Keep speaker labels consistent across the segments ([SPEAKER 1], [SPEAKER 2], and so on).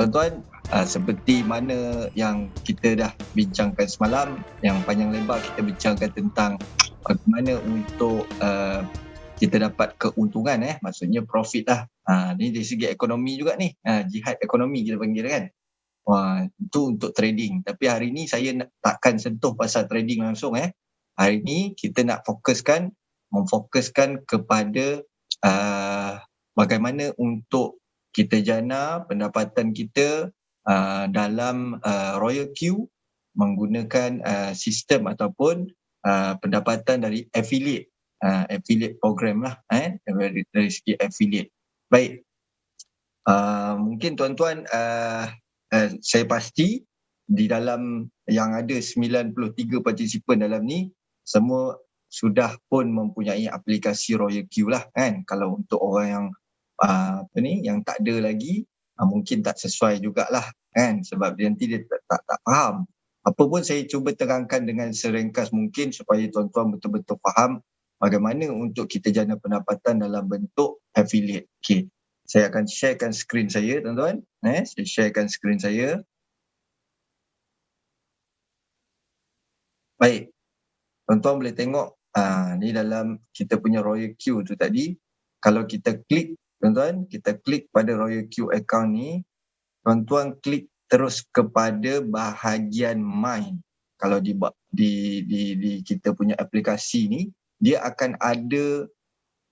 [SPEAKER 1] Tuan-tuan, seperti mana yang kita dah bincangkan semalam, yang panjang lebar kita bincangkan tentang bagaimana untuk kita dapat keuntungan, maksudnya profit lah. Ni dari segi ekonomi juga ni, jihad ekonomi kita panggil kan. Itu untuk trading. Tapi hari ni saya takkan sentuh pasal trading langsung. Hari ni kita nak memfokuskan kepada bagaimana untuk kita jana pendapatan kita dalam Royal Q menggunakan sistem ataupun pendapatan dari affiliate program lah, dari segi affiliate. Baik, mungkin tuan-tuan, saya pasti di dalam yang ada 93 partisipan dalam ni semua sudah pun mempunyai aplikasi Royal Q lah kan. Kalau untuk orang yang yang tak ada lagi, mungkin tak sesuai jugalah kan, sebab nanti dia tak faham. Apa pun saya cuba terangkan dengan seringkas mungkin supaya tuan-tuan betul-betul faham bagaimana untuk kita jana pendapatan dalam bentuk affiliate. Okey, saya akan sharekan skrin saya tuan-tuan. Saya sharekan skrin saya. Baik, tuan-tuan boleh tengok ni dalam kita punya Royal Q tu tadi. Kalau kita klik, tuan-tuan, kita klik pada Royal Q account ni, tuan-tuan klik terus kepada bahagian Mine. Kalau di kita punya aplikasi ni, dia akan ada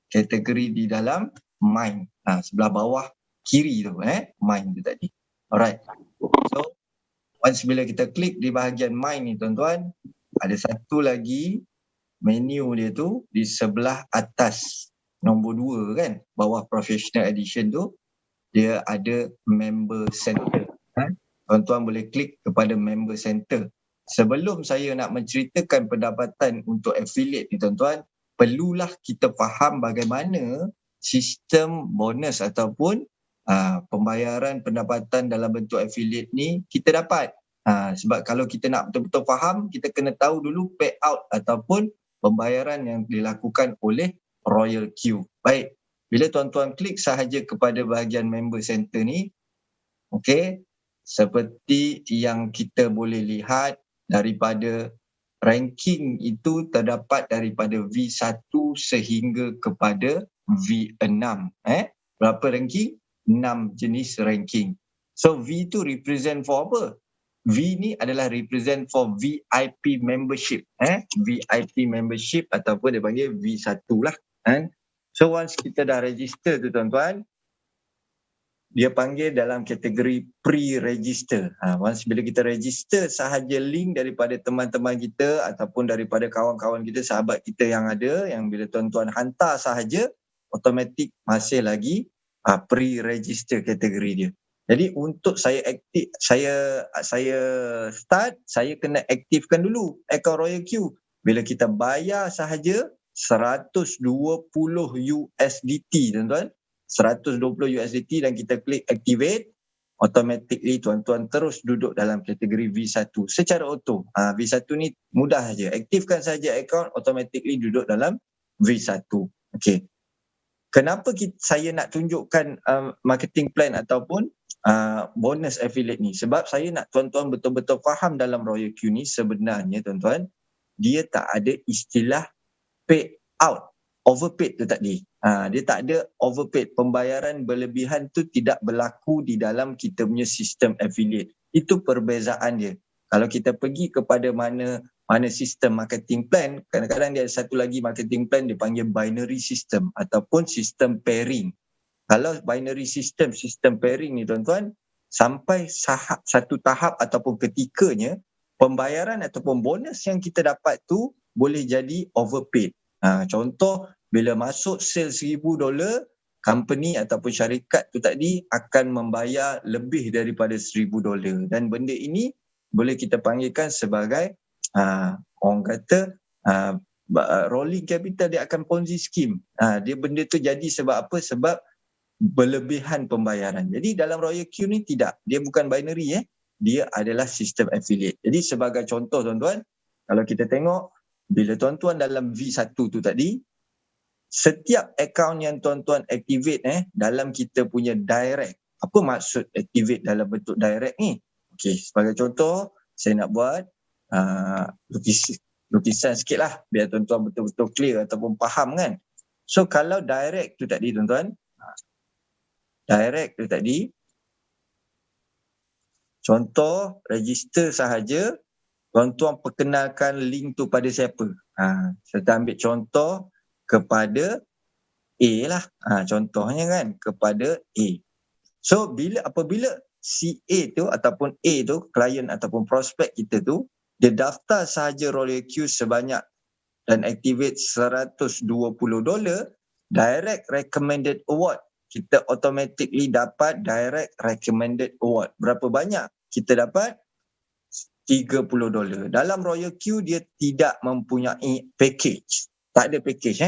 [SPEAKER 1] kategori di dalam Mine. Sebelah bawah kiri tu, Mine tu tadi. Alright. So, once bila kita klik di bahagian Mine ni, tuan-tuan, ada satu lagi menu dia tu di sebelah atas nombor 2 kan, bawah professional edition tu, dia ada member center. Tuan-tuan boleh klik kepada member center. Sebelum saya nak menceritakan pendapatan untuk affiliate ni tuan-tuan, perlulah kita faham bagaimana sistem bonus ataupun pembayaran pendapatan dalam bentuk affiliate ni kita dapat. Sebab kalau kita nak betul-betul faham, kita kena tahu dulu payout ataupun pembayaran yang dilakukan oleh Royal Q. Baik, bila tuan-tuan klik sahaja kepada bahagian member center ni, okey, seperti yang kita boleh lihat daripada ranking itu terdapat daripada V1 sehingga kepada V6. Berapa ranking? 6 jenis ranking. So V tu represent for apa? V ni adalah represent for VIP membership. VIP membership ataupun dia panggil V1 lah. So once kita dah register tu tuan-tuan, dia panggil dalam kategori pre-register. Once bila kita register sahaja link daripada teman-teman kita ataupun daripada kawan-kawan kita, sahabat kita yang ada, yang bila tuan-tuan hantar sahaja, automatik masih lagi pre-register kategori dia. Jadi untuk saya start, saya kena aktifkan dulu akaun Royal Q. Bila kita bayar sahaja 120 USDT tuan-tuan, 120 USDT dan kita klik activate, automatically tuan-tuan terus duduk dalam kategori V1 secara auto. V1 ni mudah saja. Aktifkan saja akaun, automatically duduk dalam V1. Okey. Kenapa saya nak tunjukkan marketing plan ataupun bonus affiliate ni? Sebab saya nak tuan-tuan betul-betul faham dalam Royal Q ni sebenarnya tuan-tuan, dia tak ada istilah paid out, overpaid tu tadi. Dia tak ada overpaid. Pembayaran berlebihan tu tidak berlaku di dalam kita punya sistem affiliate. Itu perbezaan dia. Kalau kita pergi kepada mana sistem marketing plan, kadang-kadang dia ada satu lagi marketing plan dia panggil binary system ataupun sistem pairing. Kalau binary system pairing ni tuan-tuan, sampai satu tahap ataupun ketikanya pembayaran ataupun bonus yang kita dapat tu boleh jadi overpaid. Contoh, bila masuk sale $1,000, company ataupun syarikat tu tadi akan membayar lebih daripada $1,000, dan benda ini boleh kita panggilkan sebagai orang kata rolling capital. Dia akan ponzi scheme. Dia benda tu jadi sebab apa? Sebab berlebihan pembayaran. Jadi dalam Royal Q ni tidak, dia bukan binary, dia adalah sistem affiliate. Jadi sebagai contoh tuan-tuan, kalau kita tengok bila tuan-tuan dalam V1 tu tadi, setiap akaun yang tuan-tuan activate dalam kita punya direct apa maksud activate dalam bentuk direct ni? Okey, sebagai contoh, saya nak buat lukisan sikit lah biar tuan-tuan betul-betul clear ataupun faham kan. So kalau direct tu tadi tuan-tuan, direct tu tadi, contoh register sahaja, tuan-tuan perkenalkan link tu pada siapa. Saya ambil contoh kepada A lah. Contohnya kan kepada A. So apabila si A tu ataupun A tu, klien ataupun prospek kita tu, dia daftar sahaja Royal Q sebanyak dan activate $120, direct recommended award. Kita automatically dapat direct recommended award. Berapa banyak kita dapat? $30. Dalam Royal Q dia tidak mempunyai package. Tak ada package.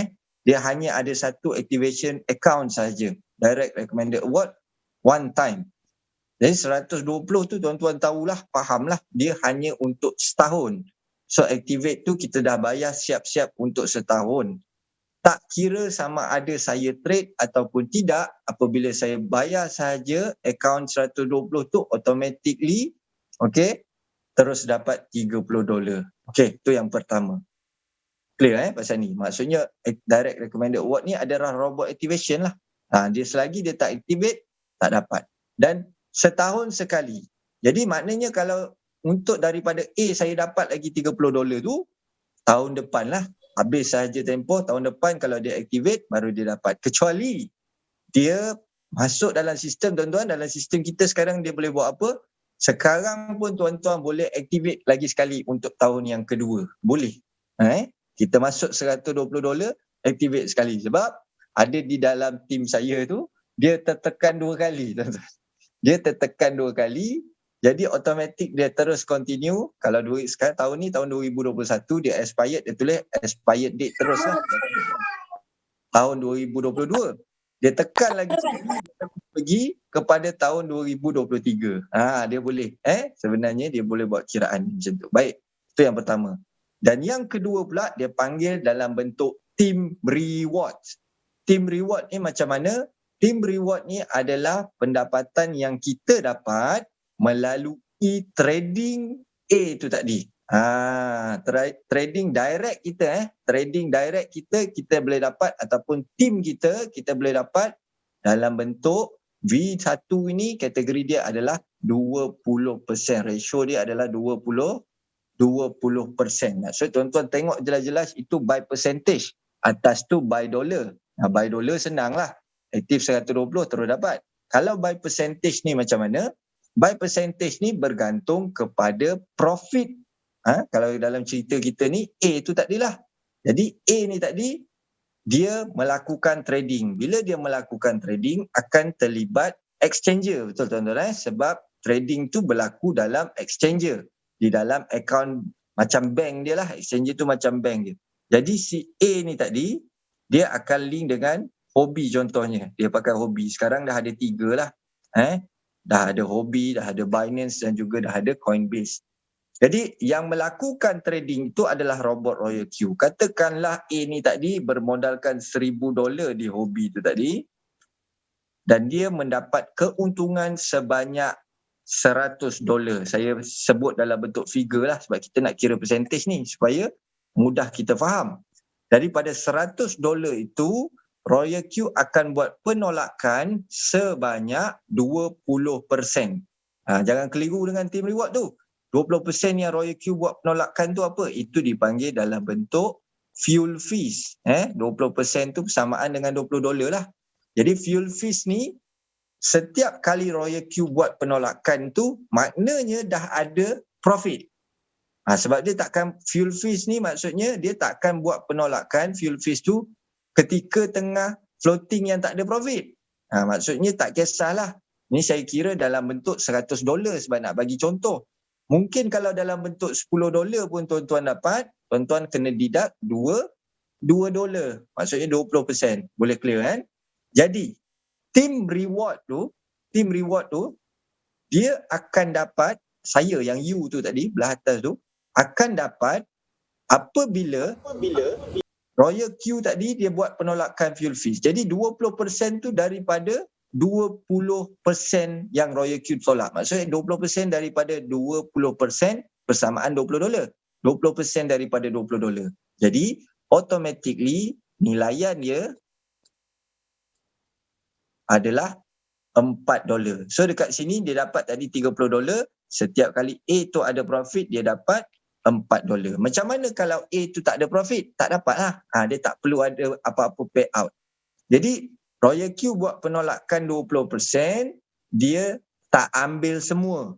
[SPEAKER 1] Dia hanya ada satu activation account saja. Direct recommended award one time. Jadi 120 tu tuan-tuan tahulah, fahamlah, dia hanya untuk setahun. So activate tu kita dah bayar siap-siap untuk setahun. Tak kira sama ada saya trade ataupun tidak, apabila saya bayar sahaja akaun 120 tu automatically, okay, terus dapat $30. Okay, tu yang pertama. Clear pasal ni? Maksudnya direct recommended award ni adalah robot activation lah. Dia selagi dia tak activate, tak dapat. Dan setahun sekali. Jadi maknanya kalau untuk daripada A saya dapat lagi $30 tu, tahun depan lah. Habis sahaja tempoh, tahun depan kalau dia activate, baru dia dapat. Kecuali dia masuk dalam sistem, tuan-tuan, dalam sistem kita sekarang dia boleh buat apa? Sekarang pun tuan-tuan boleh activate lagi sekali untuk tahun yang kedua. Boleh. Kita masuk $120, activate sekali. Sebab ada di dalam tim saya tu, dia tertekan 2 kali, tuan-tuan. Dia tertekan 2 kali, jadi automatic dia terus continue. Kalau duit sekarang tahun ni, tahun 2021, dia expired, dia tulis expired date terus lah. Tahun 2022, dia tekan lagi sekali, pergi kepada tahun 2023. Dia boleh. Sebenarnya dia boleh buat kiraan macam tu. Baik, itu yang pertama. Dan yang kedua pula, dia panggil dalam bentuk team reward. Team reward ni macam mana? Team reward ni adalah pendapatan yang kita dapat melalui trading A tu tadi. Trading direct kita, trading direct kita boleh dapat, ataupun team kita boleh dapat dalam bentuk V1 ini, kategori dia adalah 20%. Ratio dia adalah 20%. So tuan-tuan tengok jelas-jelas itu by percentage. Atas tu by dollar. By dollar senang lah. Aktif 120 terus dapat. Kalau by percentage ni macam mana? By percentage ni bergantung kepada profit. Kalau dalam cerita kita ni, A tu tadilah. Jadi A ni tadi, dia melakukan trading. Bila dia melakukan trading, akan terlibat exchanger. Betul tuan-tuan? Sebab trading tu berlaku dalam exchanger. Di dalam akaun macam bank dia lah. Exchanger tu macam bank dia. Jadi si A ni tadi, dia akan link dengan hobi contohnya. Dia pakai hobi. Sekarang dah ada 3 lah. Dah ada hobi, dah ada Binance dan juga dah ada Coinbase. Jadi yang melakukan trading itu adalah robot Royal Q. Katakanlah A ni tadi bermodalkan $1,000 di hobi tu tadi, dan dia mendapat keuntungan sebanyak $100. Saya sebut dalam bentuk figure lah sebab kita nak kira percentage ni supaya mudah kita faham. Daripada $100 itu, Royal Q akan buat penolakan sebanyak 20%. Jangan keliru dengan team reward tu. 20% yang Royal Q buat penolakan tu apa? Itu dipanggil dalam bentuk fuel fees. 20% tu bersamaan dengan $20 lah. Jadi fuel fees ni, setiap kali Royal Q buat penolakan tu, maknanya dah ada profit. Sebab dia takkan, fuel fees ni maksudnya dia takkan buat penolakan fuel fees tu ketika tengah floating yang tak ada profit. Maksudnya tak kisahlah. Ni saya kira dalam bentuk $100 sebab nak bagi contoh. Mungkin kalau dalam bentuk $10 pun tuan-tuan dapat, tuan-tuan kena deduct $2. Maksudnya 20%. Boleh clear kan? Jadi, team reward tu, dia akan dapat, saya yang U tu tadi, belah atas tu, akan dapat apabila Royal Q tadi dia buat penolakan fuel fees. Jadi 20% tu daripada 20% yang Royal Q tolak. Maksudnya 20% daripada 20% bersamaan $20. 20% daripada $20. Jadi automatically nilaian dia adalah $4. So dekat sini dia dapat tadi $30. Setiap kali A tu ada profit, dia dapat $4. Macam mana kalau A tu tak ada profit? Tak dapat lah. Dia tak perlu ada apa-apa payout. Jadi Royal Q buat penolakan 20%, dia tak ambil semua.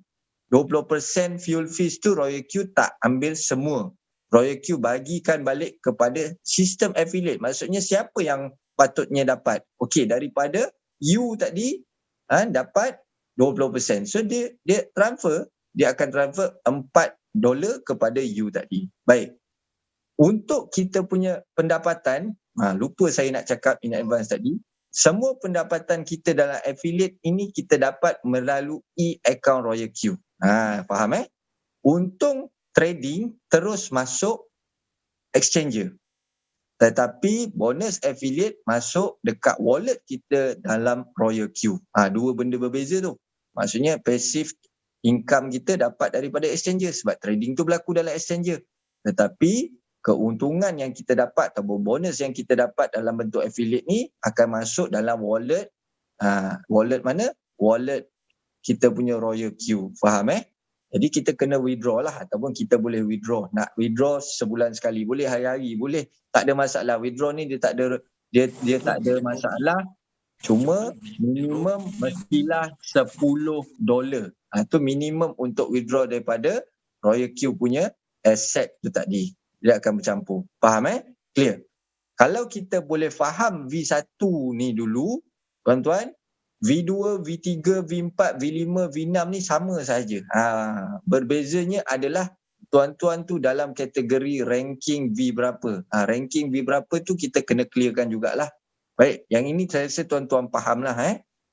[SPEAKER 1] 20% fuel fees tu Royal Q tak ambil semua. Royal Q bagikan balik kepada sistem affiliate. Maksudnya siapa yang patutnya dapat? Okey, daripada you tadi dapat 20%. So dia transfer, dia akan transfer $4 kepada you tadi. Baik. Untuk kita punya pendapatan, lupa saya nak cakap in advance tadi, semua pendapatan kita dalam affiliate ini kita dapat melalui akaun Royal Q. Faham Untung trading terus masuk exchanger. Tetapi bonus affiliate masuk dekat wallet kita dalam Royal Q. Dua benda berbeza tu. Maksudnya passive income kita dapat daripada exchanger sebab trading tu berlaku dalam exchanger. Tetapi keuntungan yang kita dapat atau bonus yang kita dapat dalam bentuk affiliate ni akan masuk dalam wallet. Wallet mana? Wallet kita punya Royal Q. Faham Jadi kita kena withdraw lah ataupun kita boleh withdraw. Nak withdraw sebulan sekali, boleh hari-hari, boleh. Tak ada masalah. Withdraw ni dia tak ada tak ada masalah. Cuma minimum mestilah $10. Itu minimum untuk withdraw daripada Royal Q punya asset tu tadi. Dia akan bercampur. Faham Clear? Kalau kita boleh faham V1 ni dulu, tuan-tuan, V2, V3, V4, V5, V6 ni sama saja. Berbezanya adalah tuan-tuan tu dalam kategori ranking V berapa. Ranking V berapa tu kita kena clearkan jugalah. Baik, yang ini saya rasa tuan-tuan faham lah.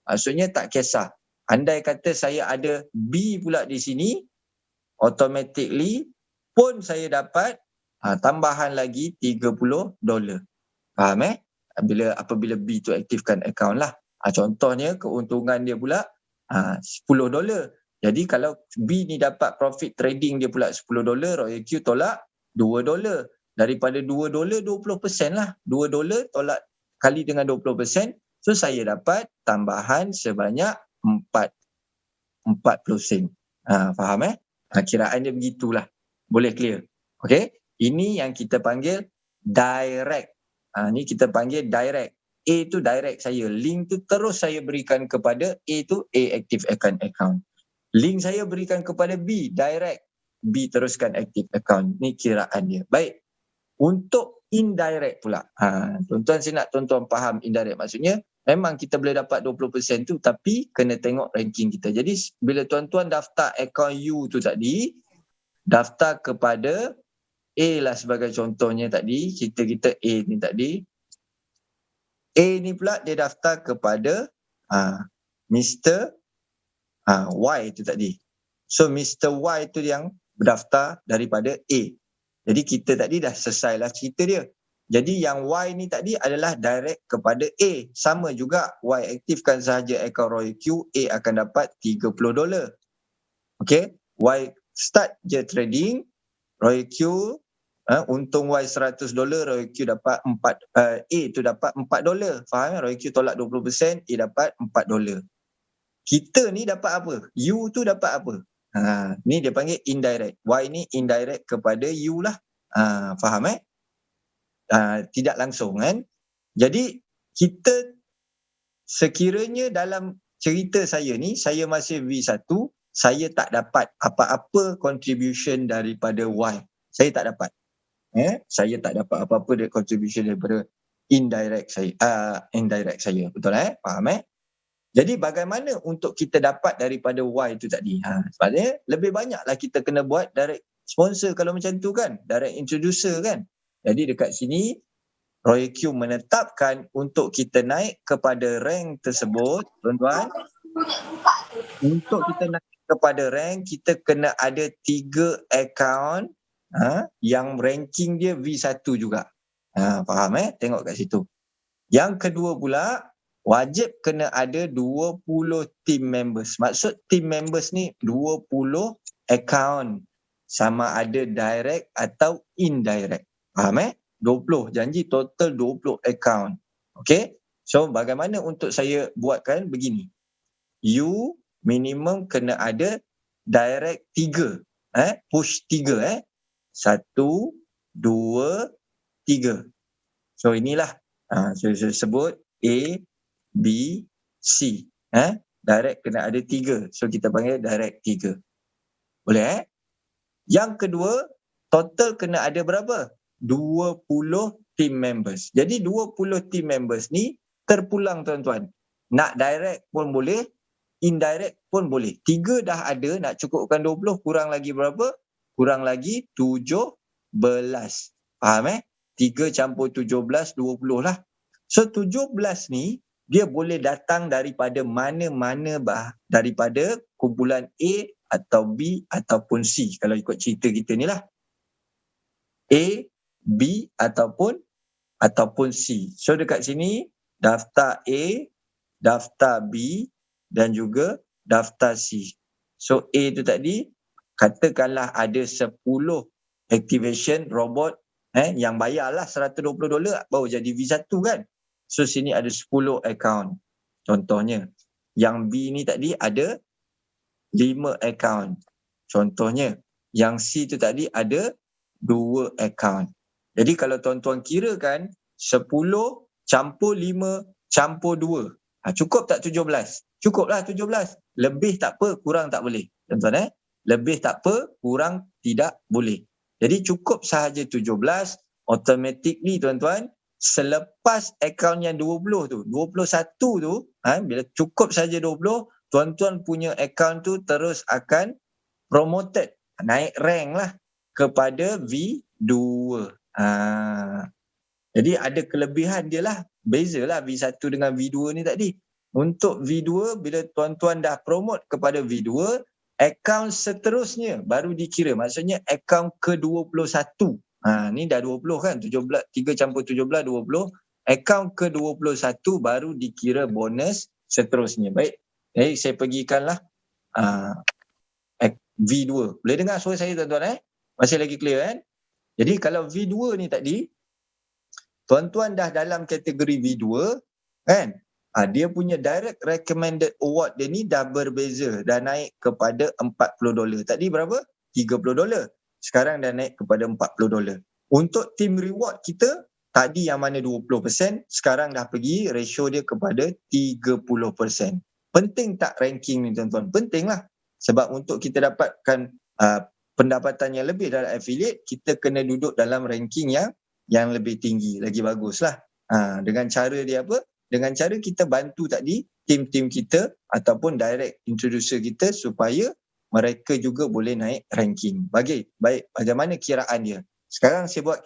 [SPEAKER 1] Maksudnya tak kisah. Andai kata saya ada B pula di sini, automatically pun saya dapat tambahan lagi $30. Faham apabila B tu aktifkan akaun lah. Contohnya keuntungan dia pula $10. Jadi kalau B ni dapat profit trading dia pula $10, Royal Q tolak $2. Daripada $2, 20% lah. $2 tolak kali dengan 20%. So saya dapat tambahan sebanyak 40 sen. Faham kiraan dia begitulah. Boleh clear? Okay. Ini yang kita panggil direct. Ni kita panggil direct. A tu direct saya. Link tu terus saya berikan kepada A tu, A active account. Link saya berikan kepada B, direct. B teruskan active account. Ni kiraan dia. Baik. Untuk indirect pula. Tuan-tuan saya nak tuan-tuan faham indirect. Maksudnya memang kita boleh dapat 20% tu tapi kena tengok ranking kita. Jadi bila tuan-tuan daftar account U tu tadi, daftar kepada A lah sebagai contohnya tadi, kita A ni tadi. A ni pula dia daftar kepada Mr. Y tu tadi. So Mr. Y tu yang berdaftar daripada A. Jadi kita tadi dah selesai lah cerita dia. Jadi yang Y ni tadi adalah direct kepada A. Sama juga Y aktifkan sahaja akaun Royal Q, A akan dapat $30. Okay, Y start je trading, Royal Q untung Y $100, Royal Q dapat A tu dapat $4. Faham Royal Q tolak 20%, A dapat $4. Kita ni dapat apa? U tu dapat apa? Ni dia panggil indirect. Y ni indirect kepada U lah. Faham tidak langsung kan? Jadi kita sekiranya dalam cerita saya ni, saya masih V1, saya tak dapat apa-apa contribution daripada Y. Saya tak dapat. Saya tak dapat apa-apa dari contribution daripada indirect saya. Betul Faham Jadi bagaimana untuk kita dapat daripada Y tu tadi? Sebabnya lebih banyaklah kita kena buat direct sponsor kalau macam tu kan, direct introducer kan. Jadi dekat sini Royal Q menetapkan untuk kita naik kepada rank tersebut, tuan-tuan. Untuk kita naik kepada rank, kita kena ada 3 akaun yang ranking dia V1 juga. Faham Tengok kat situ. Yang kedua pula, wajib kena ada 20 team members. Maksud team members ni 20 account, sama ada direct atau indirect. Faham 20, janji total 20 account. Okay, so bagaimana untuk saya buatkan begini. You minimum kena ada direct 3, push 3, 1, 2, 3. So inilah saya sebut A, B, C. Direct kena ada 3. So kita panggil direct 3. Boleh Yang kedua, total kena ada berapa? 20 team members. Jadi 20 team members ni terpulang tuan-tuan. Nak direct pun boleh, indirect pun boleh. 3 dah ada, nak cukupkan 20, kurang lagi berapa? Kurang lagi 17. Faham 3 campur 17, 20 lah. So 17 ni, dia boleh datang daripada mana-mana daripada kumpulan A atau B ataupun C. Kalau ikut cerita kita ni lah. A, B ataupun C. So dekat sini, daftar A, daftar B dan juga daftar C. So A tu tadi, katakanlah ada 10 activation robot yang bayarlah $120 baru jadi V1 kan. So sini ada 10 account. Contohnya. Yang B ni tadi ada 5 account. Contohnya. Yang C tu tadi ada 2 account. Jadi kalau tuan-tuan kira kan, 10 campur 5 campur 2. Cukup tak 17? Cukuplah 17. Lebih tak apa, kurang tak boleh. Tuan-tuan lebih tak apa, kurang tidak boleh. Jadi cukup sahaja 17, automatically tuan-tuan, selepas akaun yang 20 tu, 21 tu, bila cukup saja 20, tuan-tuan punya akaun tu terus akan promoted, naik rank lah kepada V2. Jadi ada kelebihan dia lah, bezalah V1 dengan V2 ni tadi. Untuk V2, bila tuan-tuan dah promote kepada V2, akaun seterusnya baru dikira. Maksudnya akaun ke-21. Ni dah 20 kan, 3 campur 17, 20. Akaun ke-21 baru dikira bonus seterusnya. Baik, saya pergikanlah V2. Boleh dengar suara saya tuan-tuan Masih lagi clear kan? Jadi kalau V2 ni tadi, tuan-tuan dah dalam kategori V2 kan? Dia punya direct recommended award dia ni dah berbeza, dah naik kepada $40. Tadi berapa? $30. Sekarang dah naik kepada $40. Untuk team reward kita, tadi yang mana 20%, sekarang dah pergi ratio dia kepada 30%. Penting tak ranking ni tuan-tuan? Penting lah. Sebab untuk kita dapatkan pendapatan yang lebih dalam affiliate, kita kena duduk dalam ranking yang lebih tinggi, lagi bagus lah. Dengan cara dia apa? Dengan cara kita bantu tadi tim-tim kita ataupun direct introducer kita supaya mereka juga boleh naik ranking. Baik, bagaimana kiraan dia? Sekarang saya buat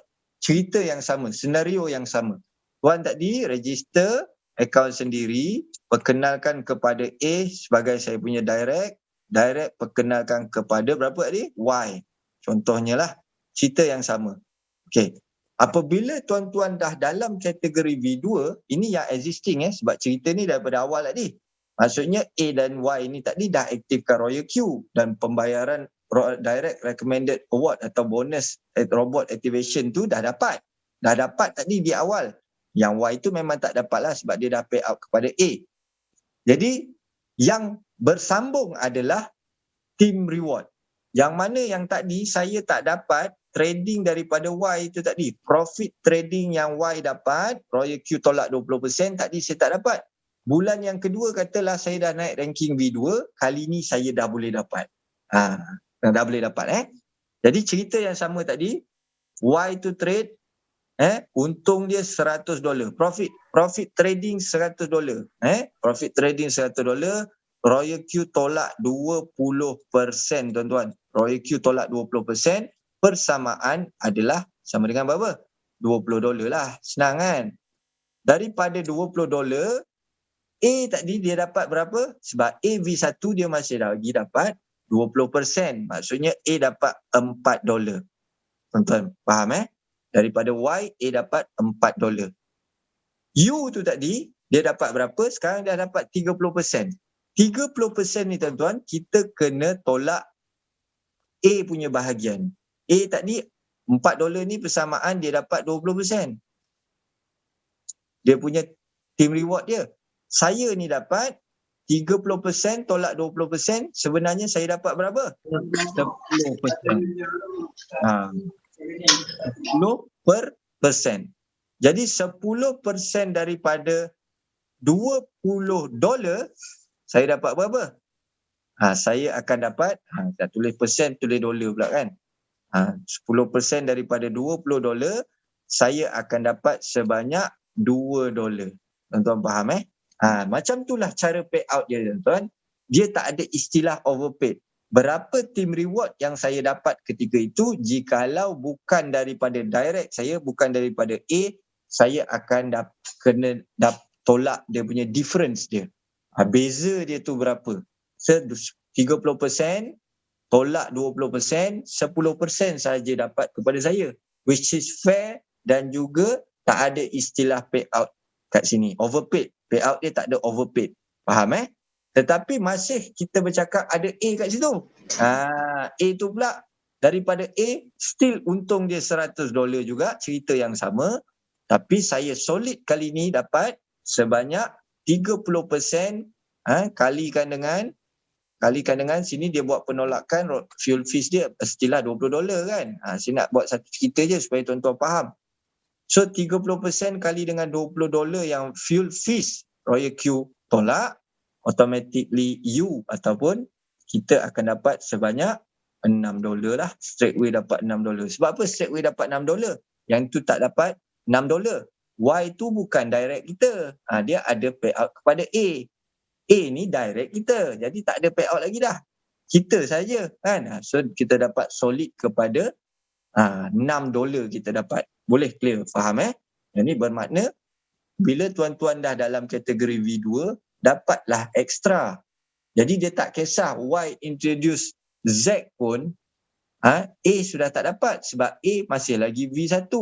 [SPEAKER 1] cerita yang sama, senario yang sama. Tuan tadi register akaun sendiri, perkenalkan kepada A sebagai saya punya direct perkenalkan kepada berapa tadi? Y. Contohnya lah, cerita yang sama. Okey. Apabila tuan-tuan dah dalam kategori V2, ini yang existing sebab cerita ni daripada awal tadi. Maksudnya A dan Y ni tadi dah aktifkan Royal Q dan pembayaran direct recommended award atau bonus robot activation tu dah dapat. Dah dapat tadi di awal. Yang Y tu memang tak dapat lah sebab dia dah pay out kepada A. Jadi yang bersambung adalah team reward. Yang mana yang tadi saya tak dapat trading daripada Y itu tadi. Profit trading yang Y dapat, Royal Q tolak 20%, tadi saya tak dapat. Bulan yang kedua katalah saya dah naik ranking V2, kali ni saya dah boleh dapat. Dah boleh dapat Jadi cerita yang sama tadi, Y to trade, untung dia $100. Profit trading $100. Profit trading $100. Royal Q tolak 20%, tuan-tuan. Royal Q tolak 20%, persamaan adalah sama dengan berapa? $20 lah. Senang kan? Daripada $20, A tadi dia dapat berapa? Sebab A V1 dia masih lagi dapat 20%. Maksudnya A dapat $4. Tuan-tuan, faham Daripada Y, A dapat $4. U tu tadi, dia dapat berapa? Sekarang dah dapat 30%. 30% ni tuan-tuan, kita kena tolak A punya bahagian. A tadi $4 ni persamaan dia dapat 20%. Dia punya team reward dia. Saya ni dapat 30% tolak 20%, sebenarnya saya dapat berapa? 10%. 10%. Jadi 10% daripada $20, saya dapat berapa? Saya akan dapat, dah tulis persen, tulis dolar pula kan. 10% daripada $20, saya akan dapat sebanyak $2. Tuan-tuan faham macam itulah cara payout dia tuan-tuan. Dia tak ada istilah overpaid. Berapa team reward yang saya dapat ketika itu, jikalau bukan daripada direct saya, bukan daripada A, saya akan kena tolak dia punya difference dia. Beza dia tu berapa? 30% tolak 20%, 10% saja dapat kepada saya, which is fair dan juga tak ada istilah payout kat sini. Overpaid, payout dia tak ada overpaid. Faham Tetapi masih kita bercakap ada A kat situ. A tu pula daripada A still untung dia $100 juga, cerita yang sama. Tapi saya solid kali ni dapat sebanyak 30%, kalikan dengan sini dia buat penolakan fuel fees dia pastilah $20 kan. Saya nak buat satu cerita je supaya tuan-tuan faham. So 30% kali dengan $20 yang fuel fees Royal Q tolak, automatically you ataupun kita akan dapat sebanyak $6 lah. Straight away dapat $6. Sebab apa straight away dapat $6? Yang tu tak dapat $6. Y tu bukan direct kita. Dia ada payout kepada A. A ni direct kita. Jadi tak ada payout lagi dah. Kita saja kan. So kita dapat solid kepada $6 kita dapat. Boleh clear? Faham Yang ni bermakna bila tuan-tuan dah dalam kategori V2, dapatlah extra. Jadi dia tak kisah Y introduce Z pun, A sudah tak dapat sebab A masih lagi V1.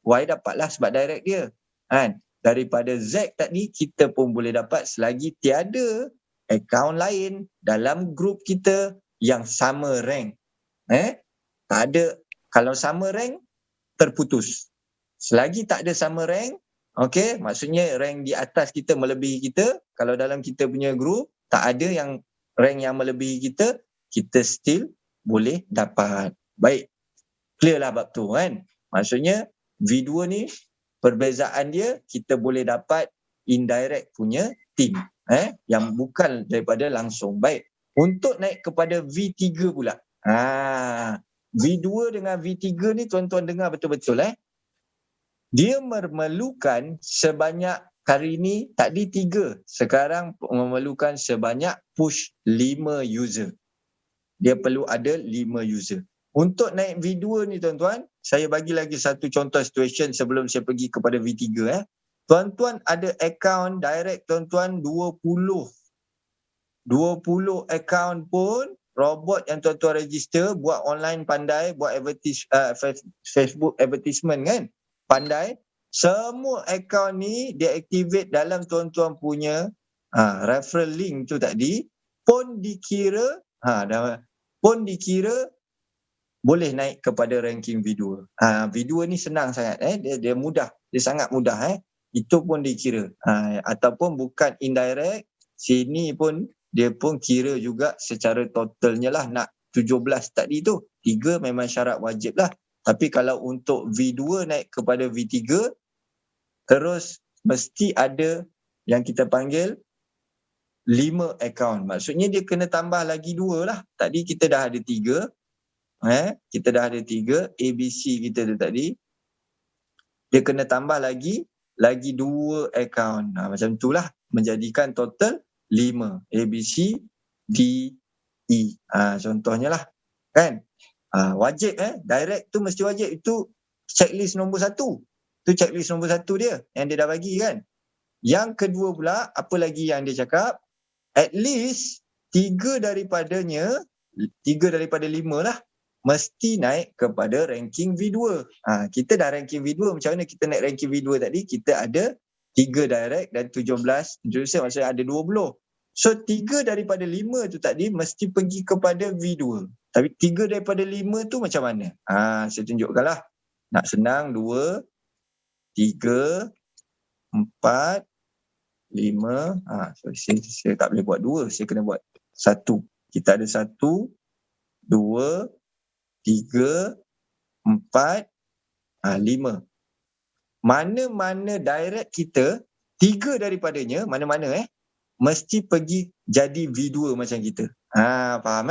[SPEAKER 1] Y dapatlah sebab direct dia. Kan? Daripada Z tadi kita pun boleh dapat selagi tiada akaun lain dalam grup kita yang sama rank. Tak ada. Kalau sama rank, terputus. Selagi tak ada sama rank, maksudnya rank di atas kita melebihi kita. Kalau dalam kita punya grup tak ada yang rank yang melebihi kita, kita still boleh dapat. Baik. Clear lah bab tu kan. Maksudnya V2 ni perbezaan dia, kita boleh dapat indirect punya team yang bukan daripada langsung. Baik. Untuk naik kepada V3 pula. V2 dengan V3 ni tuan-tuan dengar betul-betul Dia memerlukan sebanyak, hari ni tadi 3, sekarang memerlukan sebanyak push 5 user. Dia perlu ada 5 user. Untuk naik V2 ni tuan-tuan, saya bagi lagi satu contoh situation sebelum saya pergi kepada V3 Tuan-tuan ada akaun direct tuan-tuan 20 akaun pun, robot yang tuan-tuan register, buat online pandai, buat Facebook advertisement kan, pandai. Semua akaun ni dia activate dalam tuan-tuan punya referral link tu tadi, pun dikira boleh naik kepada ranking V2. V2 ni senang sangat dia mudah, dia sangat mudah itu pun dikira. Ataupun bukan indirect, sini pun dia pun kira juga secara totalnya lah. Nak 17 tadi tu, 3 memang syarat wajib lah. Tapi kalau untuk V2 naik kepada V3, terus mesti ada yang kita panggil 5 akaun. Maksudnya dia kena tambah lagi 2 lah. Tadi kita dah ada 3. Kita dah ada 3. ABC kita tu tadi. Dia kena tambah lagi 2 akaun. Macam itulah menjadikan total 5. ABC, D, E. Contohnya lah. Kan? Wajib direct tu mesti wajib. Itu checklist nombor 1. Tu checklist nombor 1 dia yang dia dah bagi kan. Yang kedua pula, apa lagi yang dia cakap? At least 3 daripada 5 lah mesti naik kepada ranking V2. Kita dah ranking V2, macam mana kita naik ranking V2 tadi? Kita ada 3 direct dan 17 introducer, maksudnya ada 20. So 3 daripada 5 tu tadi mesti pergi kepada V2. Tapi 3 daripada 5 tu macam mana? Saya tunjukkanlah. Nak senang, 2, 3, 4, 5. Saya tak boleh buat 2, saya kena buat 1. Kita ada 1, 2, 3, 4, 5. Mana-mana direct kita, 3 daripadanya, mana-mana mesti pergi jadi V2 macam kita. Faham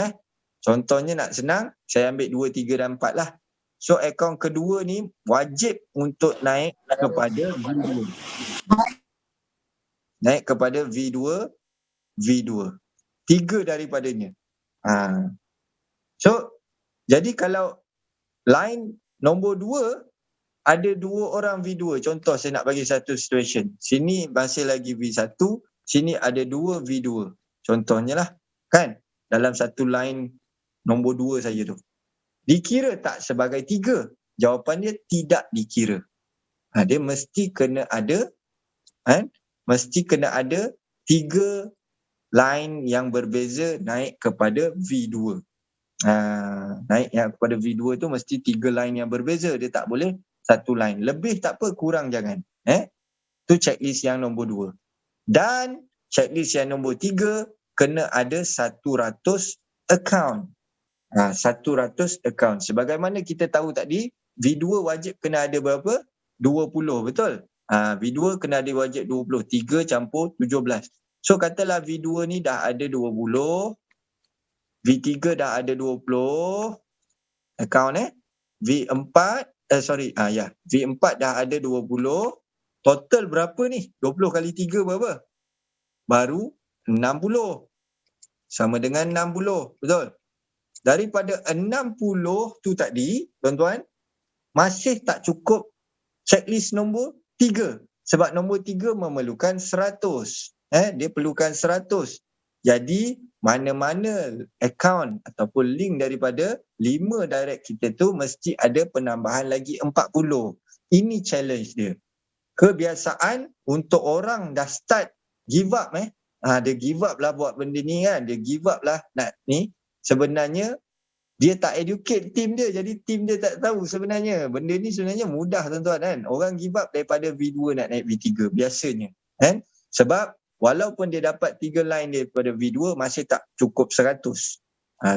[SPEAKER 1] Contohnya nak senang, saya ambil 2, 3 dan 4 lah. So akaun kedua ni wajib untuk naik kepada V2. Naik kepada V2. 3 daripadanya. So, jadi kalau line nombor 2, ada 2 orang V2. Contoh saya nak bagi satu situation. Sini masih lagi V1, sini ada 2 V2. Contohnya lah, kan? Dalam satu line nombor 2 saja tu. Dikira tak sebagai 3? Jawapan dia tidak dikira. Dia mesti kena ada, mesti kena ada 3 line yang berbeza naik kepada V2. Naik yang kepada V2 tu mesti 3 line yang berbeza. Dia tak boleh satu line. Lebih tak apa, kurang jangan. Tu checklist yang nombor 2. Dan checklist yang nombor 3, kena ada 100 account. 100 account. Sebagaimana kita tahu tadi, V2 wajib kena ada berapa? 20, betul? V2 kena ada wajib 20. 3 campur 17. So katalah V2 ni dah ada 20. V3 dah ada 20 account V4 V4 dah ada 20. Total berapa ni? 20 kali 3 berapa? Baru 60. Sama dengan 60, betul? Daripada 60 tu tadi, tuan-tuan, masih tak cukup checklist nombor 3. Sebab nombor 3 memerlukan 100. Dia perlukan 100. Jadi, mana-mana account ataupun link daripada 5 direct kita tu mesti ada penambahan lagi 40. Ini challenge dia. Kebiasaan untuk orang dah start give up dia give up lah buat benda ni kan. Dia give up lah nak ni. Sebenarnya dia tak educate team dia. Jadi team dia tak tahu sebenarnya. Benda ni sebenarnya mudah tuan-tuan kan. Orang give up daripada V2 nak naik V3 biasanya. Sebab walaupun dia dapat 3 line daripada V2 masih tak cukup 100.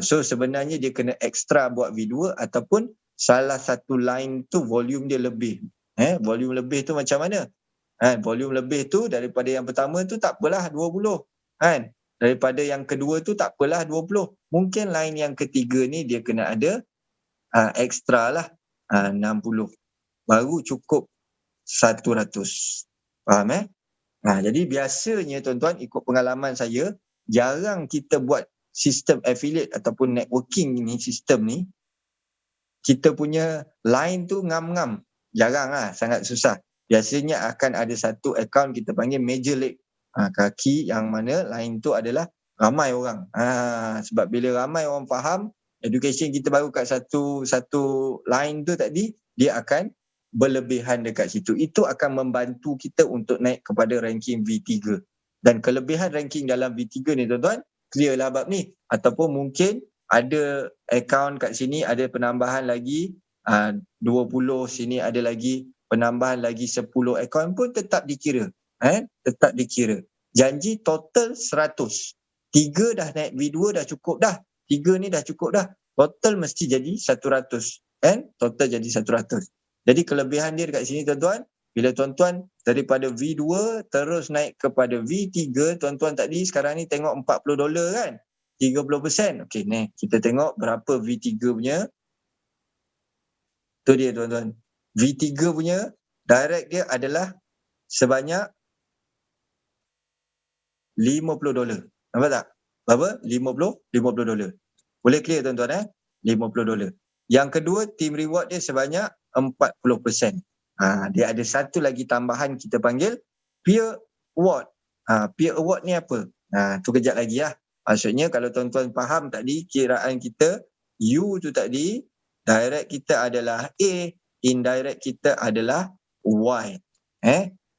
[SPEAKER 1] So sebenarnya dia kena extra buat V2 ataupun salah satu line tu volume dia lebih. Volume lebih tu macam mana? Volume lebih tu daripada yang pertama tu tak apalah 20. Daripada yang kedua tu tak apalah 20. Mungkin line yang ketiga ni dia kena ada extra lah 60. Baru cukup 100. Faham jadi biasanya tuan-tuan ikut pengalaman saya, jarang kita buat sistem affiliate ataupun networking ni, sistem ni, kita punya line tu ngam-ngam. Jarang sangat susah. Biasanya akan ada satu account kita panggil major league. Kaki yang mana line tu adalah ramai orang. Sebab bila ramai orang faham, education kita baru kat satu line tu tadi, dia akan berlebihan dekat situ. Itu akan membantu kita untuk naik kepada ranking V3. Dan kelebihan ranking dalam V3 ni tuan-tuan, clear lah bab ni. Ataupun mungkin ada account kat sini, ada penambahan lagi 20, sini ada lagi penambahan lagi 10 account pun tetap dikira. Tetap dikira. Janji total 100. 3 dah naik V2 dah cukup dah. 3 ni dah cukup dah. Total mesti jadi 100. Total jadi 100. Jadi kelebihan dia dekat sini tuan-tuan, bila tuan-tuan daripada V2 terus naik kepada V3, tuan-tuan tadi sekarang ni tengok $40 kan? 30%. Okey, ni kita tengok berapa V3 punya. Tu dia tuan-tuan. V3 punya direct dia adalah sebanyak $50. Nampak tak? Berapa? $50. Boleh clear tuan-tuan $50. Yang kedua, team reward dia sebanyak 40%. Dia ada satu lagi tambahan kita panggil peer award. Peer award ni apa? Tu kejap lagi lah. Maksudnya kalau tuan-tuan faham tadi kiraan kita, U tu tadi, direct kita adalah A, indirect kita adalah Y.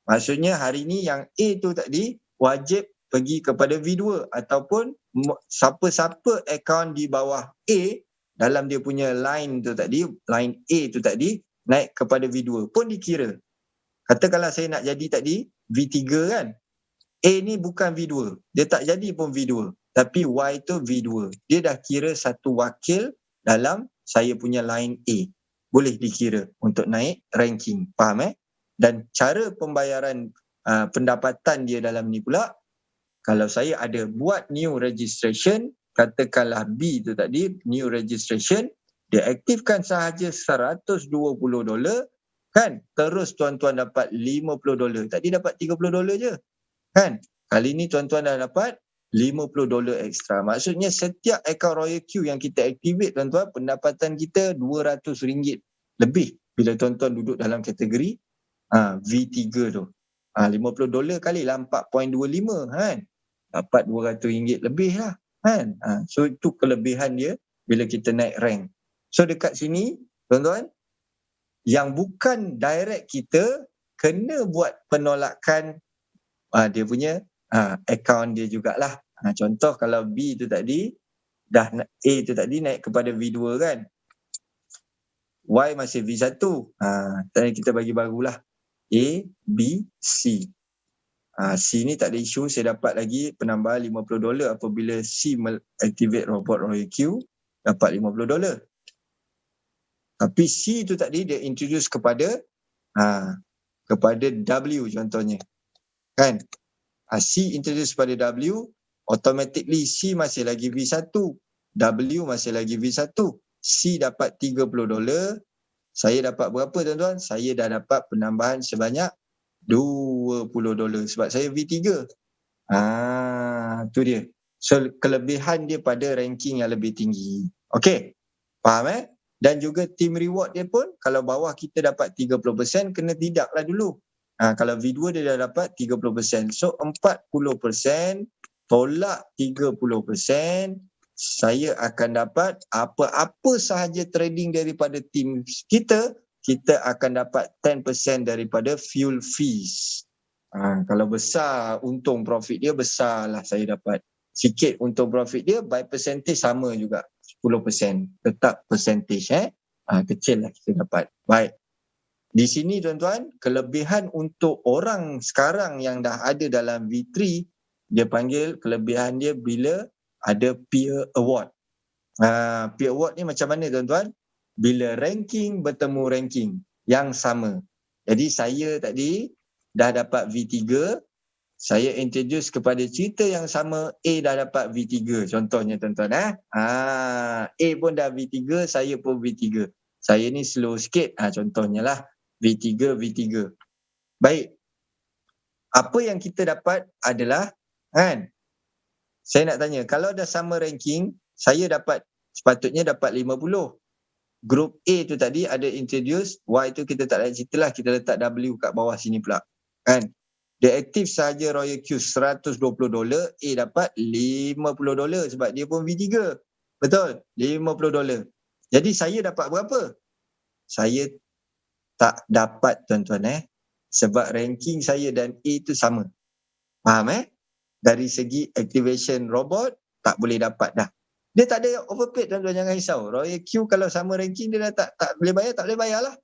[SPEAKER 1] Maksudnya hari ni yang A tu tadi wajib pergi kepada V2 ataupun siapa-siapa akaun di bawah A dalam dia punya line tu tadi, line A tu tadi naik kepada V2 pun dikira. Katakanlah saya nak jadi tadi V3 kan. A ni bukan V2. Dia tak jadi pun V2. Tapi Y tu V2. Dia dah kira satu wakil dalam saya punya line A. Boleh dikira untuk naik ranking. Faham Dan cara pembayaran pendapatan dia dalam ni pula, kalau saya ada buat new registration, katakanlah B tu tadi, new registration, dia aktifkan sahaja $120 kan, terus tuan-tuan dapat $50. Tadi dapat $30 je kan. Kali ni tuan-tuan dah dapat $50 ekstra. Maksudnya setiap akaun Royal Q yang kita activate tuan-tuan, pendapatan kita RM200 lebih bila tuan-tuan duduk dalam kategori V3 tu. $50 kali lah 4.25 kan. Dapat RM200 lebih lah kan. So itu kelebihan dia bila kita naik rank. So dekat sini tuan-tuan, yang bukan direct kita kena buat penolakan dia punya akaun dia jugalah. Contoh kalau B tu tadi dah A tu tadi naik kepada V2 kan. Y masih V1. Tadi kita bagi barulah A, B, C. C ni tak ada isu, saya dapat lagi penambahan $50 apabila C activate robot Royal Q, dapat $50. Tapi C tu tadi dia introduce kepada W contohnya. Kan? C introduce pada W, automatically C masih lagi V1, W masih lagi V1. C dapat $30. Saya dapat berapa tuan-tuan? Saya dah dapat penambahan sebanyak $20 sebab saya V3. Tu dia. So kelebihan dia pada ranking yang lebih tinggi. Okey. Faham Dan juga team reward dia pun kalau bawah kita dapat 30% kena tidaklah dulu. Kalau V2 dia dah dapat 30%. So 40% tolak 30%, saya akan dapat apa-apa sahaja trading daripada team kita akan dapat 10% daripada fuel fees. Kalau besar untung profit dia, besar lah saya dapat. Sikit untung profit dia, by percentage sama juga. 10%. Tetap percentage kecil lah kita dapat. Baik. Di sini tuan-tuan, kelebihan untuk orang sekarang yang dah ada dalam V3, dia panggil kelebihan dia bila ada peer award. Peer award ni macam mana tuan-tuan? Bila ranking bertemu ranking yang sama. Jadi saya tadi dah dapat V3, saya introduce kepada cerita yang sama, A dah dapat V3 contohnya tuan-tuan. A pun dah V3, saya pun V3. Saya ni slow sikit, contohnya lah V3. Baik. Apa yang kita dapat adalah saya nak tanya, kalau dah sama ranking, saya sepatutnya dapat 50. Group A tu tadi ada introduce, Y tu kita tak ada cerita lah, kita letak W kat bawah sini pula. Kan? Dia aktif sahaja Royal Q $120, A dapat $50 sebab dia pun V3. Betul? $50. Jadi saya dapat berapa? Saya tak dapat tuan-tuan sebab ranking saya dan A tu sama. Faham Dari segi activation robot tak boleh dapat dah. Dia tak ada overpaid tuan-tuan, jangan risau. Royal Q kalau sama ranking dia dah tak boleh bayar, tak boleh bayar lah.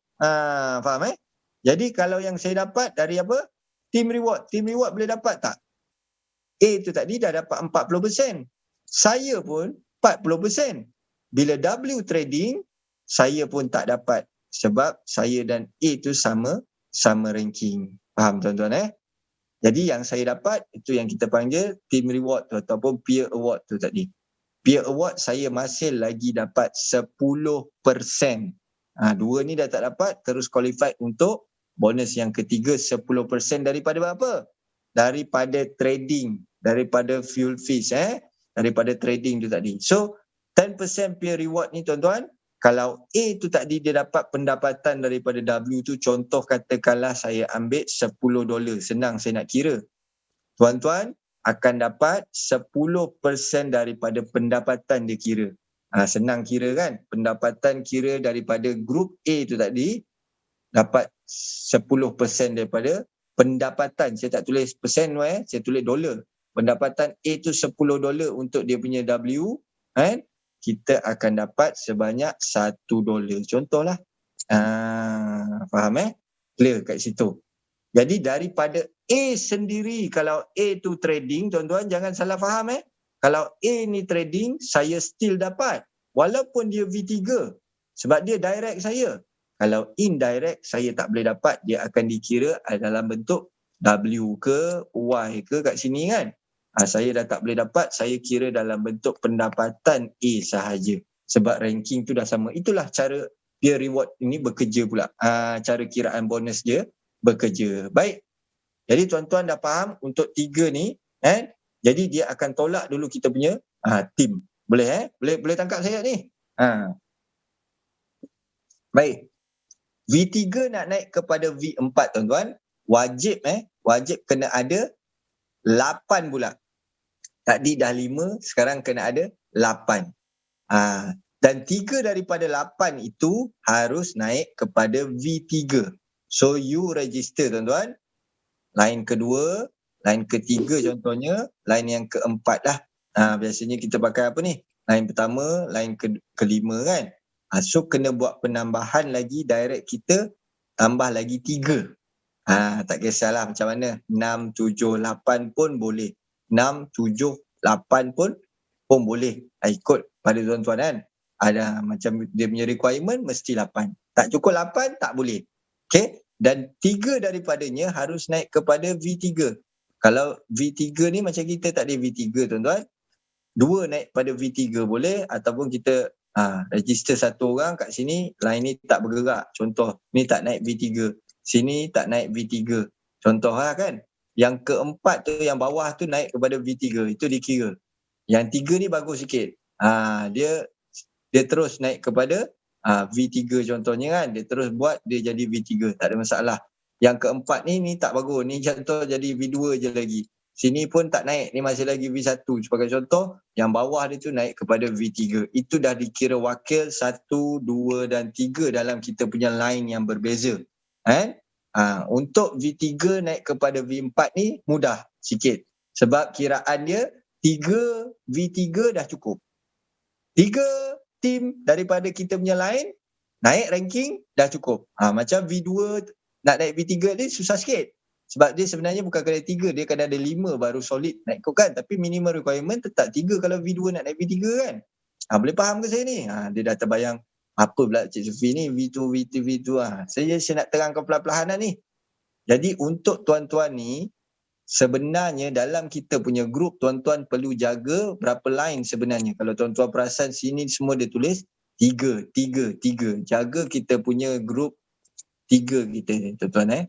[SPEAKER 1] Faham Jadi kalau yang saya dapat dari apa? Team reward. Team reward boleh dapat tak? A tu tadi dah dapat 40%. Saya pun 40%. Bila W trading, saya pun tak dapat sebab saya dan A tu sama ranking. Faham tuan-tuan Jadi yang saya dapat itu yang kita panggil team reward tu ataupun peer award tu tadi. Peer award saya masih lagi dapat 10%. Dua ni dah tak dapat, terus qualified untuk bonus yang ketiga 10% daripada apa? Daripada trading, daripada fuel fees daripada trading tu tadi. So 10% peer reward ni tuan-tuan, kalau A tu tadi dia dapat pendapatan daripada W tu, contoh katakanlah saya ambil $10, senang saya nak kira. Tuan-tuan akan dapat 10% daripada pendapatan dia kira. Senang kira kan? Pendapatan kira daripada grup A tu tadi dapat 10% daripada pendapatan, saya tak tulis persen, saya tulis dolar. Pendapatan A tu $10 untuk dia punya W, kan? Kita akan dapat sebanyak $1. Contohlah. Faham Clear kat situ. Jadi daripada A sendiri, kalau A tu trading, tuan-tuan jangan salah faham Kalau A ni trading, saya still dapat. Walaupun dia V3. Sebab dia direct saya. Kalau indirect, saya tak boleh dapat. Dia akan dikira dalam bentuk W ke Y ke kat sini kan. Saya dah tak boleh dapat, saya kira dalam bentuk pendapatan A sahaja. Sebab ranking tu dah sama. Itulah cara peer reward ini bekerja pula. Cara kiraan bonus dia bekerja. Baik. Jadi tuan-tuan dah faham untuk 3 ni. Jadi dia akan tolak dulu kita punya team. Boleh Boleh tangkap saya ni? Baik. V3 nak naik kepada V4 tuan-tuan. Wajib kena ada 8 pula. Tadi dah 5, sekarang kena ada 8. Dan 3 daripada 8 itu harus naik kepada V3. So you register tuan-tuan. Line kedua, line ketiga contohnya, line yang keempat lah. Biasanya kita pakai apa ni? Line pertama, line kelima kan? So kena buat penambahan lagi direct kita, tambah lagi 3. Tak kisahlah macam mana. 6, 7, 8 pun boleh. 6, 7, 8 pun boleh. Ikut pada tuan-tuan kan. Ada macam dia punya requirement mesti 8. Tak cukup 8 tak boleh. Okay. Dan 3 daripadanya harus naik kepada V3. Kalau V3 ni macam kita tak ada V3 tuan-tuan. 2 naik pada V3 boleh. Ataupun kita register satu orang kat sini, line ni tak bergerak. Contoh, ni tak naik V3. Sini tak naik V3. Contoh lah kan. Yang keempat tu, yang bawah tu naik kepada V3. Itu dikira. Yang 3 ni bagus sikit. Dia terus naik kepada V3 contohnya kan. Dia terus buat, dia jadi V3. Tak ada masalah. Yang keempat ni tak bagus. Ni contoh jadi V2 je lagi. Sini pun tak naik. Ni masih lagi V1. Sebagai contoh, yang bawah dia tu naik kepada V3. Itu dah dikira wakil 1, 2 dan 3 dalam kita punya line yang berbeza. Untuk V3 naik kepada V4 ni mudah sikit. Sebab kiraan dia 3 V3 dah cukup. 3 team daripada kita punya line naik ranking dah cukup. Macam V2 nak naik V3 ni susah sikit. Sebab dia sebenarnya bukan kena 3, dia kena ada 5 baru solid naik ikut kan. Tapi minimum requirement tetap 3 kalau V2 nak naik V3 kan. Boleh faham ke saya ni? Dia dah terbayang apa pula Cik Sufi ni V2. Saya nak terangkan perlahan-lahan ni. Jadi untuk tuan-tuan ni, sebenarnya dalam kita punya grup, tuan-tuan perlu jaga berapa line sebenarnya. Kalau tuan-tuan perasan sini semua dia tulis 3. Jaga kita punya grup 3 kita tuan-tuan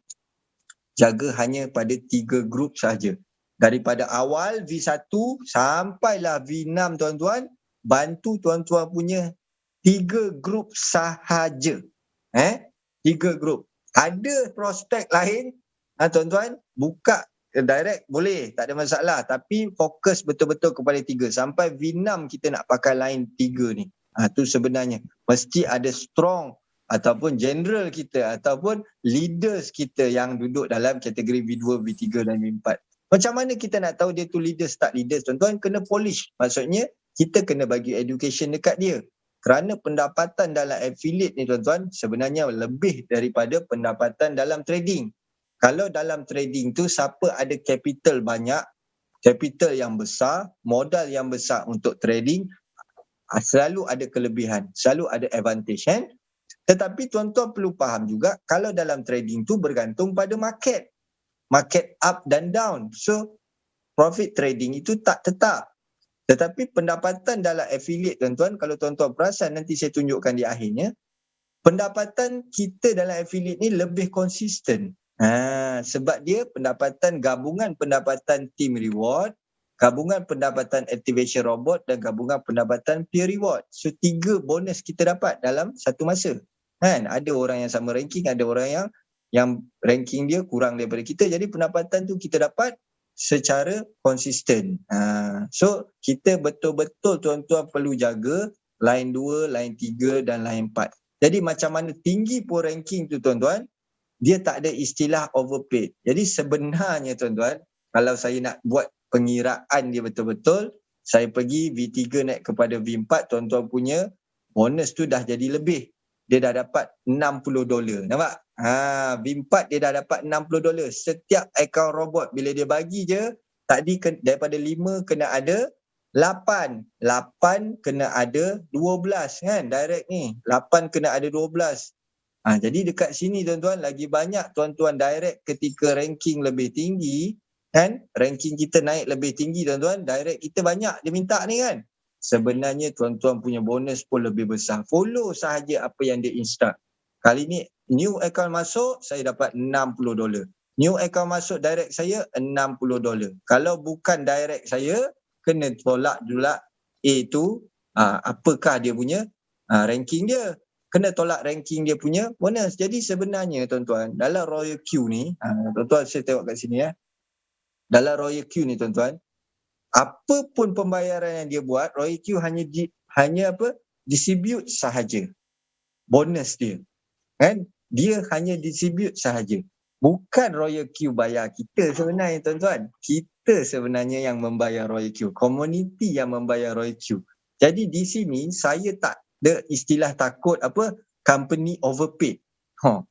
[SPEAKER 1] Jaga hanya pada 3 grup sahaja. Daripada awal V1 sampailah V6 tuan-tuan, bantu tuan-tuan punya 3 grup sahaja. 3 grup. Ada prospek lain, tuan-tuan, buka direct boleh, tak ada masalah. Tapi fokus betul-betul kepada 3. Sampai V6 kita nak pakai line 3 ni. Tu sebenarnya. Mesti ada strong ataupun general kita ataupun leaders kita yang duduk dalam kategori V2, V3 dan V4. Macam mana kita nak tahu dia tu leaders tak leaders? Tuan-tuan kena polish. Maksudnya kita kena bagi education dekat dia. Kerana pendapatan dalam affiliate ni tuan-tuan sebenarnya lebih daripada pendapatan dalam trading. Kalau dalam trading tu siapa ada capital banyak, capital yang besar, modal yang besar untuk trading, selalu ada kelebihan, selalu ada advantage kan? Tetapi tuan-tuan perlu faham juga kalau dalam trading tu bergantung pada market. Market up dan down. So profit trading itu tak tetap. Tetapi pendapatan dalam affiliate tuan-tuan, kalau tuan-tuan perasan nanti saya tunjukkan di akhirnya, pendapatan kita dalam affiliate ni lebih konsisten. Sebab dia pendapatan gabungan pendapatan team reward, gabungan pendapatan activation robot dan gabungan pendapatan peer reward. So 3 bonus kita dapat dalam satu masa. Ada orang yang sama ranking, ada orang yang ranking dia kurang daripada kita. Jadi pendapatan tu kita dapat secara konsisten. So kita betul-betul tuan-tuan perlu jaga line 2, line 3 dan line 4. Jadi macam mana tinggi pun ranking tu tuan-tuan, dia tak ada istilah overpaid. Jadi sebenarnya tuan-tuan, kalau saya nak buat pengiraan dia betul-betul, saya pergi V3 naik kepada V4, tuan-tuan punya bonus tu dah jadi lebih. Dia dah dapat $60. Nampak? V4 dia dah dapat $60. Setiap akaun robot bila dia bagi je, tadi daripada 5 kena ada 8. 8 kena ada 12 kan? Direct ni. 8 kena ada 12. Jadi dekat sini tuan-tuan, lagi banyak tuan-tuan direct ketika ranking lebih tinggi, kan? Ranking kita naik lebih tinggi tuan-tuan, direct kita banyak dia minta ni kan? Sebenarnya tuan-tuan punya bonus pun lebih besar. Follow sahaja apa yang dia instruct. Kali ni new account masuk, saya dapat $60. New account masuk direct saya, $60. Kalau bukan direct saya, kena tolak dulu A tu, apakah dia punya ranking dia. Kena tolak ranking dia punya bonus. Jadi sebenarnya tuan-tuan, dalam Royal Q ni, tuan-tuan saya tengok kat sini ya. Dalam Royal Q ni tuan-tuan, apa pun pembayaran yang dia buat, Royal Q hanya distribute sahaja bonus dia. Kan? Dia hanya distribute sahaja. Bukan Royal Q bayar kita sebenarnya tuan-tuan. Kita sebenarnya yang membayar Royal Q. Community yang membayar Royal Q. Jadi di sini saya tak ada istilah takut company overpaid.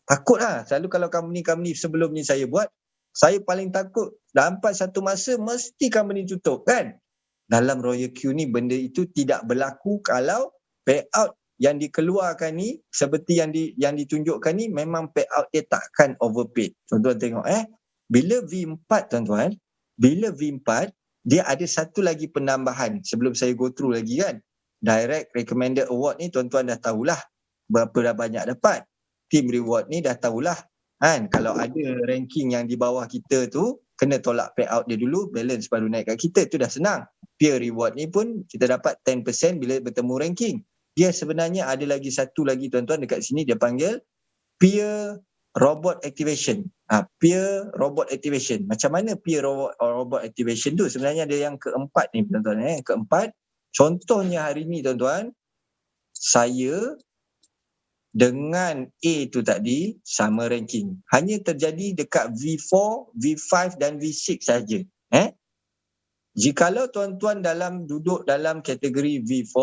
[SPEAKER 1] Takutlah. Selalu kalau company sebelum ni saya buat, saya paling takut sampai satu masa mesti company tutup kan. Dalam Royal Q ni benda itu tidak berlaku kalau payout yang dikeluarkan ni seperti yang ditunjukkan ni memang payout dia takkan overpaid. Tuan-tuan tengok bila V4 tuan-tuan, bila V4 dia ada satu lagi penambahan sebelum saya go through lagi kan. Direct recommended award ni tuan-tuan dah tahulah berapa dah banyak dapat. Team reward ni dah tahulah kan. Kalau ada ranking yang di bawah kita tu, kena tolak payout dia dulu, balance baru naik kat kita, tu dah senang. Peer reward ni pun kita dapat 10% bila bertemu ranking. Dia sebenarnya ada lagi satu lagi tuan-tuan dekat sini, dia panggil peer robot activation. Peer robot activation. Macam mana peer robot activation tu? Sebenarnya ada yang keempat ni tuan-tuan. Keempat, contohnya hari ni tuan-tuan, saya dengan A tu tadi sama ranking. Hanya terjadi dekat V4, V5 dan V6 saja. Jikalau tuan-tuan duduk dalam kategori V4,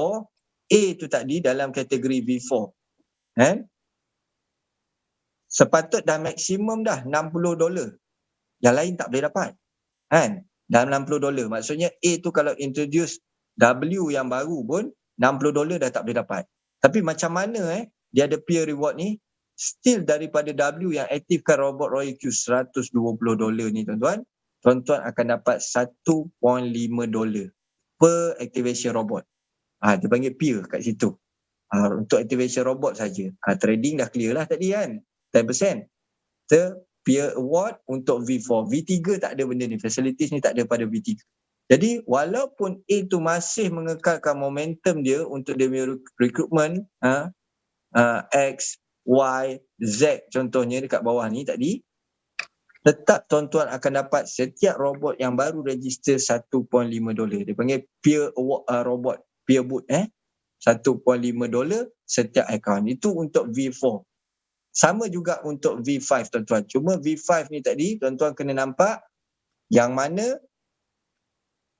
[SPEAKER 1] A tu tadi dalam kategori V4. Sepatut dah maksimum dah $60. Yang lain tak boleh dapat. Kan? Dalam $60. Maksudnya A tu kalau introduce W yang baru pun $60 dah tak boleh dapat. Tapi macam mana dia ada peer reward ni, still daripada W yang aktifkan robot Royal Q $120 ni tuan-tuan, tuan-tuan akan dapat $1.5 per activation robot. Dia panggil peer kat situ. Untuk activation robot saja. Trading dah clear lah tadi kan, 10%. Peer award untuk V4. V3 tak ada benda ni, facilities ni tak ada pada V3. Jadi walaupun A tu masih mengekalkan momentum dia untuk dia punya recruitment, X, Y, Z contohnya dekat bawah ni tadi, tetap tuan-tuan akan dapat setiap robot yang baru register $1.5. Dia panggil peer award, robot, peer boot $1.5 setiap akaun. Itu untuk V4. Sama juga untuk V5 tuan-tuan. Cuma V5 ni tadi tuan-tuan kena nampak yang mana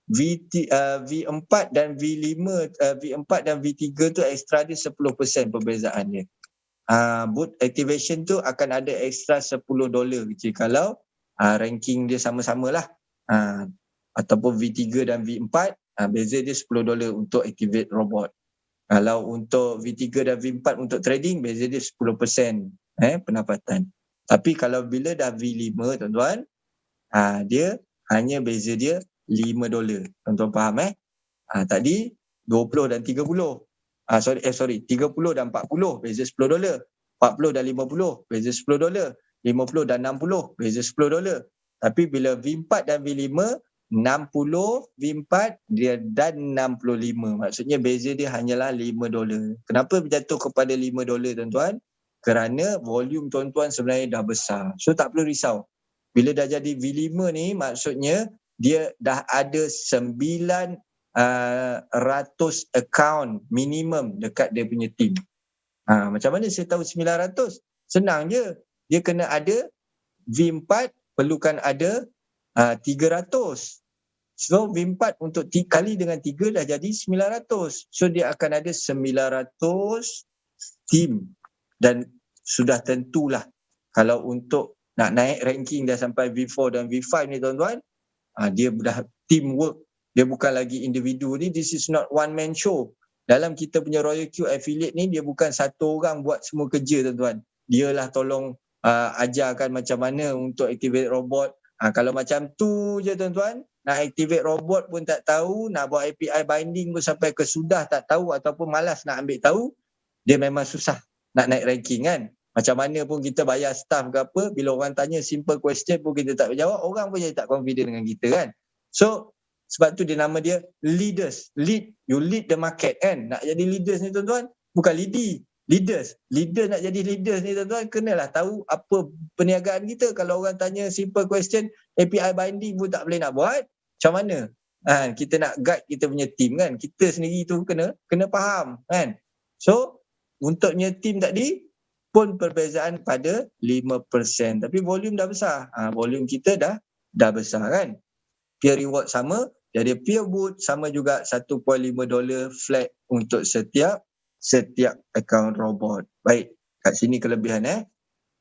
[SPEAKER 1] V4 dan V5, V4 dan V3 tu extra dia 10% perbezaan dia. Boot activation tu akan ada extra $10 kalau ranking dia sama-sama lah. Ataupun V3 dan V4, beza dia $10 untuk activate robot. Kalau untuk V3 dan V4 untuk trading, beza dia 10% pendapatan. Tapi kalau bila dah V5 tuan-tuan, dia hanya beza dia $5. Tuan-tuan faham tadi 20 dan 30. 30 dan 40 beza $10. 40 dan 50 beza $10. 50 dan 60 beza $10. Tapi bila V4 dan V5, 60 V4 dia dan 65. Maksudnya beza dia hanyalah $5. Kenapa berjatuh kepada $5 tuan-tuan? Kerana volume tuan-tuan sebenarnya dah besar. So tak perlu risau. Bila dah jadi V5 ni, maksudnya dia dah ada 900 account minimum dekat dia punya team. Macam mana saya tahu 900? Senang je. dia kena ada V4 perlukan ada 300. So V4 untuk kali dengan 3 dah jadi 900. So dia akan ada 900 team. Dan sudah tentulah kalau untuk nak naik ranking dah sampai V4 dan V5 ni tuan-tuan, dia dah teamwork. Dia bukan lagi individu ni. This is not one man show. Dalam kita punya Royal Q affiliate ni, dia bukan satu orang buat semua kerja tuan-tuan. Dialah tolong ajarkan macam mana untuk activate robot. Kalau macam tu je tuan-tuan, nak activate robot pun tak tahu, nak buat API binding pun sampai ke sudah tak tahu ataupun malas nak ambil tahu, dia memang susah nak naik ranking kan. Macam mana pun kita bayar staff ke apa, bila orang tanya simple question pun kita tak jawab, orang pun jadi tak confident dengan kita kan. So sebab tu dia nama dia leaders. You lead the market kan. Nak jadi leaders ni tuan-tuan, bukan leaders nak jadi leaders ni tuan-tuan, kenalah tahu apa perniagaan kita. Kalau orang tanya simple question, API binding pun tak boleh nak buat, macam mana kita nak guide kita punya team kan. Kita sendiri tu kena faham kan. So untuk punya team tadi pun perbezaan pada 5%, tapi volume dah besar. Volume kita dah besar kan. Peer reward sama, jadi peer boot sama juga $1.5 flat untuk setiap akaun robot. Baik, kat sini kelebihan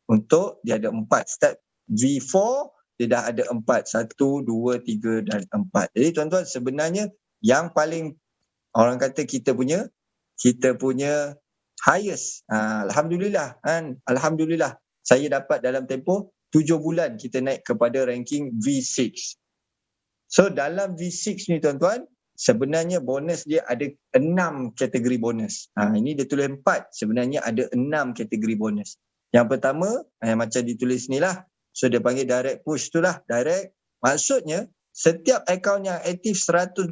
[SPEAKER 1] untuk dia ada 4 step. V4 dia dah ada 4, 1, 2, 3 dan 4. Jadi tuan-tuan, sebenarnya yang paling orang kata kita punya highest, Alhamdulillah kan. Alhamdulillah saya dapat dalam tempoh 7 bulan kita naik kepada ranking V6. So dalam V6 ni tuan-tuan, sebenarnya bonus dia ada 6 kategori bonus. Ini dia tulis 4, sebenarnya ada 6 kategori bonus. Yang pertama, macam ditulis ni lah. So dia panggil direct push tu lah, direct. Maksudnya, setiap akaun yang aktif $120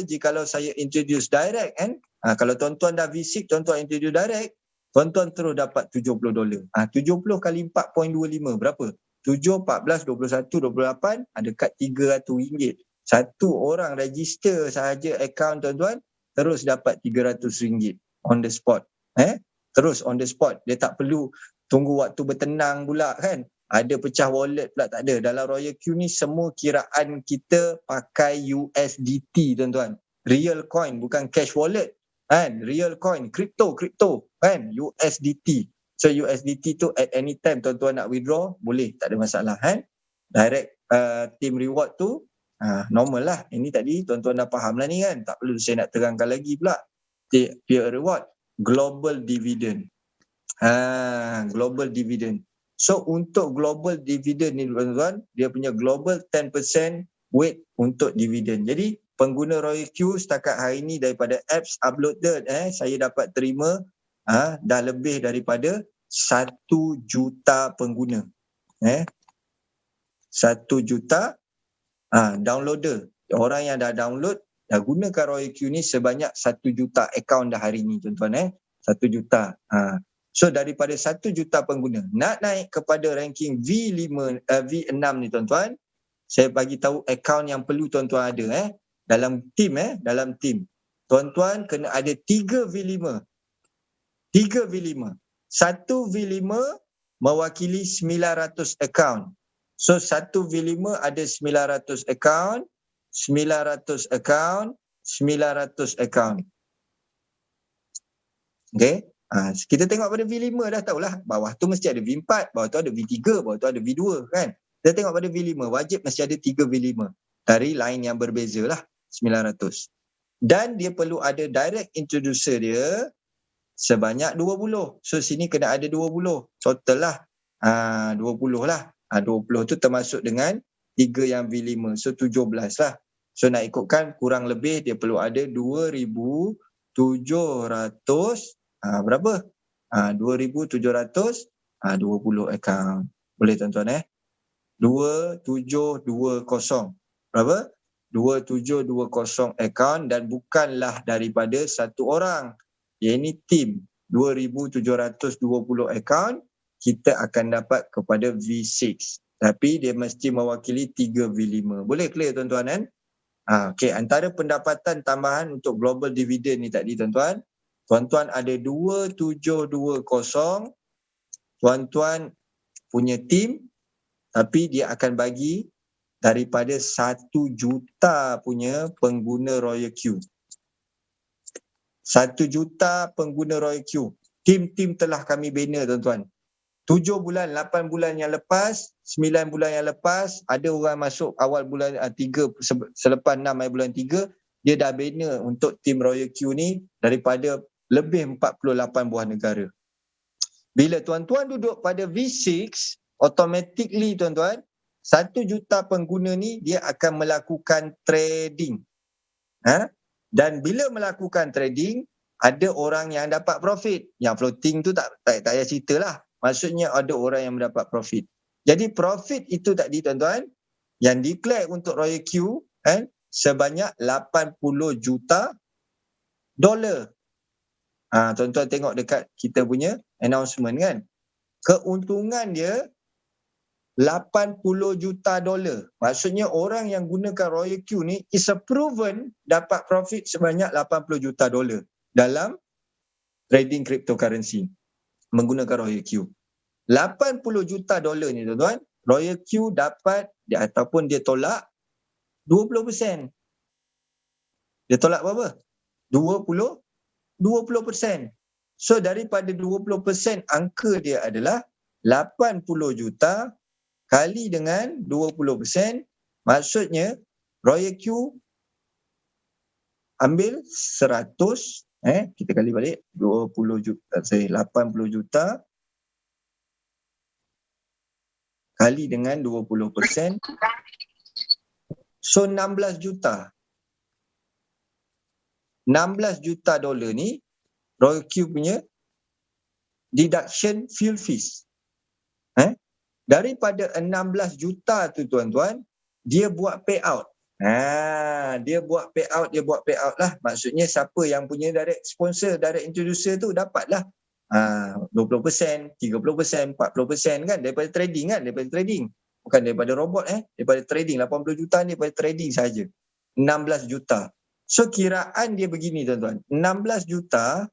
[SPEAKER 1] jikalau saya introduce direct kan. Kalau tuan-tuan dah V6, tuan-tuan introduce direct, tuan-tuan terus dapat $70. 70 kali 4.25 berapa? 7, 14, 21, 28, dekat RM300. Satu orang register sahaja akaun tuan-tuan, terus dapat RM300 on the spot. Terus on the spot. Dia tak perlu tunggu waktu bertenang pula kan. Ada pecah wallet pula, tak ada. Dalam Royal Q ni semua kiraan kita pakai USDT tuan-tuan. Real coin, bukan cash wallet kan. Real coin, crypto kan, USDT. So USDT tu at any time tuan-tuan nak withdraw, boleh, tak ada masalah kan. Direct team reward tu normal lah. Ini tadi tuan-tuan dah faham lah ni kan. Tak perlu saya nak terangkan lagi pula. Peer reward, global dividend. Global dividend. So untuk global dividend ni tuan-tuan, dia punya global 10% weight untuk dividend. Jadi pengguna Royal Q setakat hari ni daripada apps uploaded, saya dapat terima dah lebih daripada 1 juta pengguna. 1 juta downloader. Orang yang dah download, dah gunakan Royal Q ni sebanyak 1 juta akaun dah hari ni tuan-tuan. 1 juta. So daripada 1 juta pengguna, nak naik kepada ranking V6 ni tuan-tuan, saya bagi tahu akaun yang perlu tuan-tuan ada dalam team. Dalam team tuan-tuan kena ada 3 V5. 3 V5. 1 V5 mewakili 900 akaun. So 1 V5 ada 900 akaun, 900 akaun, 900 akaun. Okay. Kita tengok pada V5 dah tahulah. Bawah tu mesti ada V4, bawah tu ada V3, bawah tu ada V2 kan. Kita tengok pada V5, wajib mesti ada 3 V5. Dari line yang berbeza lah, 900. Dan dia perlu ada direct introducer dia sebanyak 20. So sini kena ada 20. Total lah 20 lah. 20 tu termasuk dengan 3 yang V5. So 17 lah. So nak ikutkan kurang lebih dia perlu ada 2,700 berapa? 2,720 akaun. Boleh tuan-tuan 2720. Berapa? 2720 akaun dan bukanlah daripada satu orang. Ini tim. 2,720 akaun kita akan dapat kepada V6. Tapi dia mesti mewakili 3 V5. Boleh clear tuan-tuan kan? Okay, antara pendapatan tambahan untuk global dividend ni tadi tuan-tuan, tuan-tuan ada 2720, tuan-tuan punya team, tapi dia akan bagi daripada 1 juta punya pengguna Royal Q. 1 juta pengguna Royal Q. Tim-tim telah kami bina, tuan-tuan. 7 bulan, 8 bulan yang lepas, 9 bulan yang lepas, ada orang masuk awal bulan 3, selepas 6 bulan 3, dia dah bina untuk tim Royal Q ni daripada lebih 48 buah negara. Bila tuan-tuan duduk pada V6, automatically tuan-tuan, 1 juta pengguna ni dia akan melakukan trading. Dan bila melakukan trading, ada orang yang dapat profit. Yang floating tu tak payah cerita lah. Maksudnya ada orang yang mendapat profit. Jadi profit itu tadi tuan-tuan, yang declare untuk Royal Q sebanyak 80 juta dolar. Tuan-tuan tengok dekat kita punya announcement kan. Keuntungan dia 80 juta dolar. Maksudnya orang yang gunakan Royal Q ni is a proven dapat profit sebanyak 80 juta dolar dalam trading cryptocurrency menggunakan Royal Q. 80 juta dolar ni tuan-tuan, Royal Q dapat ataupun dia tolak 20%. Dia tolak berapa? 20%. So daripada 20%, angka dia adalah 80 juta kali dengan 20%, maksudnya Royal Q ambil 100, kita kali balik 80 juta kali dengan 20%, so 16 juta. 16 juta dolar ni Royal Q punya deduction fuel fees. Daripada 16 juta tu tuan-tuan, dia buat payout. Dia buat payout lah. Maksudnya siapa yang punya direct sponsor, direct introducer tu dapatlah 20%, 30%, 40% kan daripada trading kan, bukan daripada robot daripada trading. 80 juta ni daripada trading saja. 16 juta. So kiraan dia begini tuan-tuan. 16 juta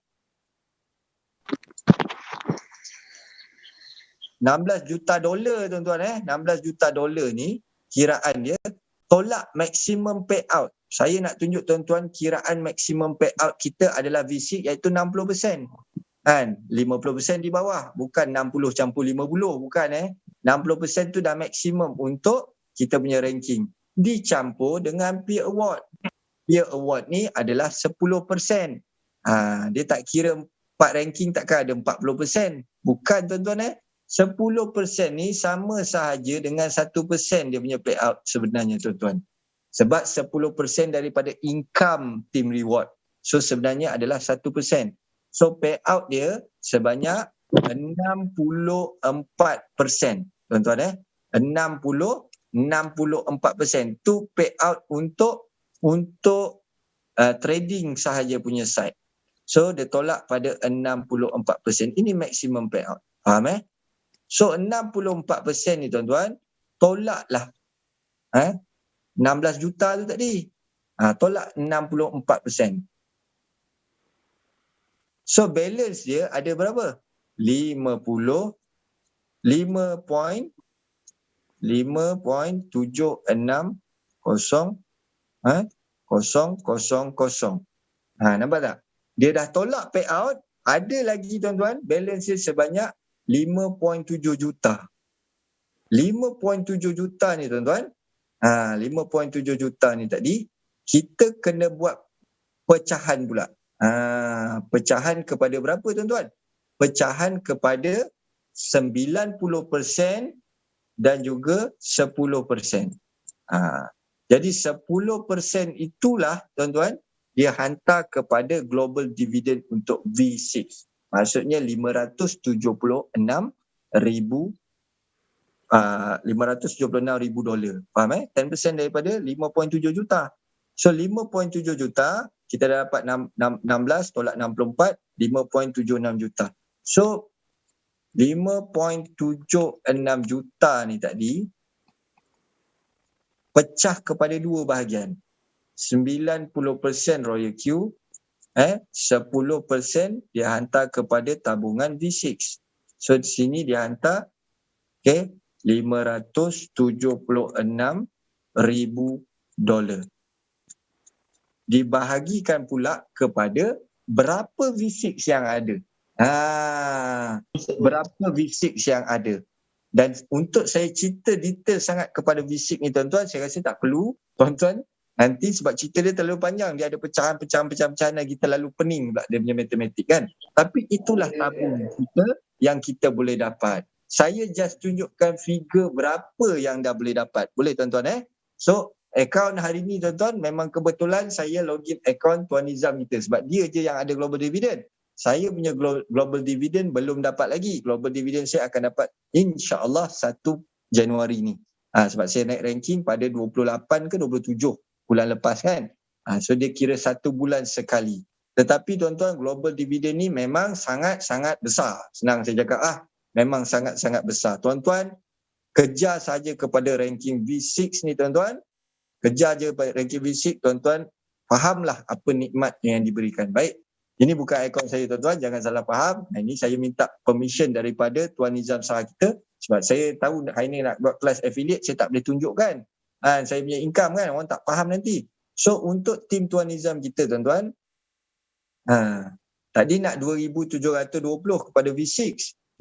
[SPEAKER 1] dolar tuan-tuan 16 juta dolar ni kiraan dia tolak maximum payout. Saya nak tunjuk tuan-tuan kiraan maximum payout kita adalah V6 iaitu 60%. 50% di bawah, bukan 60 campur 50, bukan 60% tu dah maksimum untuk kita punya ranking. Dicampur dengan peer award. Peer award ni adalah 10%. Dia tak kira 4 ranking takkan ada 40%. Bukan tuan-tuan 10% ni sama sahaja dengan 1% dia punya payout sebenarnya tuan-tuan. Sebab 10% daripada income team reward. So sebenarnya adalah 1%. So payout dia sebanyak 64%. Tuan-tuan 64%. Tu payout untuk trading sahaja punya side. So dia tolak pada 64%. Ini maximum payout. Faham So 64% ni tuan-tuan, tolaklah 16 juta tu tadi. Tolak 64%. So balance dia ada berapa? 5.76 0.0000. Nampak tak? Dia dah tolak payout, ada lagi tuan-tuan, balance dia sebanyak 5.7 juta. 5.7 juta ni tuan-tuan, 5.7 juta ni tadi, kita kena buat pecahan pula. Pecahan kepada berapa tuan-tuan? Pecahan kepada 90% dan juga 10%. Jadi 10% itulah tuan-tuan, dia hantar kepada global dividend untuk V6. Maksudnya 576,000 dolar. Faham 10% daripada 5.7 juta. So 5.7 juta, kita dah dapat 16 tolak 64, 5.76 juta. So 5.76 juta ni tadi pecah kepada 2 bahagian. 90% Royal Q, 10% dia hantar kepada tabungan V6. So di sini dia hantar Okay, $576,000. Dibahagikan pula kepada berapa V6 yang ada. Berapa V6 yang ada. Dan untuk saya cerita detail sangat kepada V6 ni tuan-tuan, saya rasa tak perlu tuan-tuan. Nanti sebab cerita dia terlalu panjang, dia ada pecahan-pecahan dan kita lalu pening pula dia punya matematik kan. Tapi itulah tabung kita yang kita boleh dapat. Saya just tunjukkan figure berapa yang dah boleh dapat. Boleh tuan-tuan So, akaun hari ni tuan-tuan, memang kebetulan saya login akaun Tuan Nizam kita sebab dia je yang ada global dividend. Saya punya global dividend belum dapat lagi. Global dividend saya akan dapat insya-Allah 1 Januari ni. Sebab saya naik ranking pada 28 ke 27 bulan lepas kan. So dia kira 1 bulan sekali. Tetapi tuan-tuan, global dividend ni memang sangat-sangat besar. Senang saya cakap memang sangat-sangat besar. Tuan-tuan, kejar saja kepada ranking V6 ni tuan-tuan. Kejar je ranking V6 tuan-tuan, fahamlah apa nikmat yang diberikan. Baik, ini bukan akaun saya tuan-tuan, jangan salah faham. Ini saya minta permission daripada Tuan Nizam Sahar kita sebab saya tahu hari ni nak buat kelas affiliate, saya tak boleh tunjukkan saya punya income kan, orang tak faham nanti. So untuk tim Tuan Nizam kita tuan-tuan, tadi nak 2,720 kepada V6.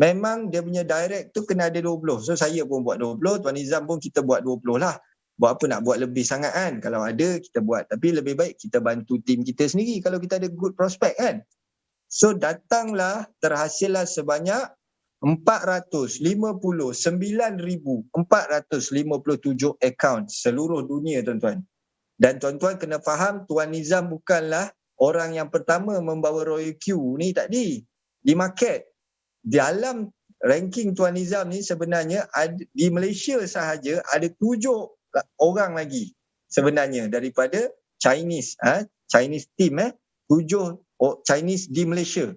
[SPEAKER 1] Memang dia punya direct tu kena ada 20. So saya pun buat 20, Tuan Nizam pun kita buat 20 lah. Buat apa nak buat lebih sangat kan? Kalau ada kita buat. Tapi lebih baik kita bantu tim kita sendiri kalau kita ada good prospect kan? So datanglah, terhasillah sebanyak 459,457 akaun seluruh dunia tuan-tuan. Dan tuan-tuan kena faham Tuan Nizam bukanlah orang yang pertama membawa Royal Q ni tadi di market. Dalam ranking Tuan Nizam ni sebenarnya di Malaysia sahaja ada 7 orang lagi sebenarnya daripada Chinese team 7 Chinese di Malaysia.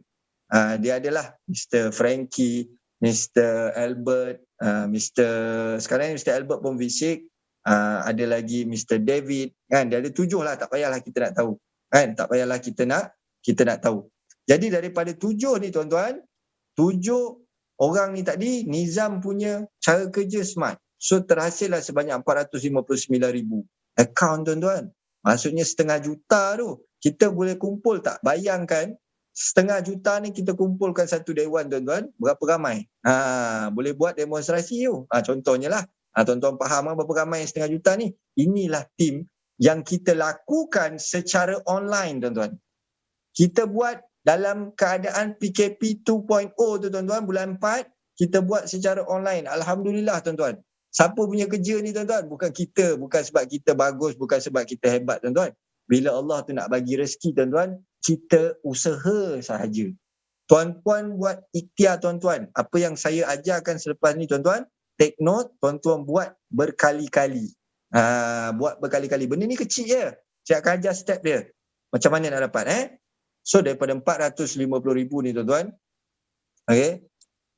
[SPEAKER 1] Dia adalah Mr. Frankie, Mr. Albert, sekarang Mr. Albert pun V6, ada lagi Mr. David kan, dia ada 7 lah, tak payahlah kita nak tahu kan, tak payahlah kita nak tahu. Jadi daripada 7 ni tuan-tuan, 7 orang ni tadi Nizam punya cara kerja smart. So terhasillah sebanyak 459,000 akaun tuan-tuan. Maksudnya 500,000 tu kita boleh kumpul tak? Bayangkan 500,000 ni kita kumpulkan satu dewan tuan-tuan, berapa ramai? Boleh buat demonstrasi tu. Contohnya lah. Tuan-tuan faham berapa ramai 500,000 ni? Inilah tim yang kita lakukan secara online tuan-tuan. Kita buat dalam keadaan PKP 2.0 tu tuan-tuan, bulan 4 kita buat secara online. Alhamdulillah tuan-tuan. Siapa punya kerja ni tuan-tuan? Bukan kita, bukan sebab kita bagus, bukan sebab kita hebat tuan-tuan. Bila Allah tu nak bagi rezeki tuan-tuan, kita usaha sahaja. Tuan-tuan buat ikhtiar tuan-tuan. Apa yang saya ajarkan selepas ni tuan-tuan, take note, tuan-tuan buat berkali-kali. Buat berkali-kali. Benda ni kecil je. Saya akan ajar step dia. Macam mana nak dapat So daripada 450,000 ni tuan-tuan, okay,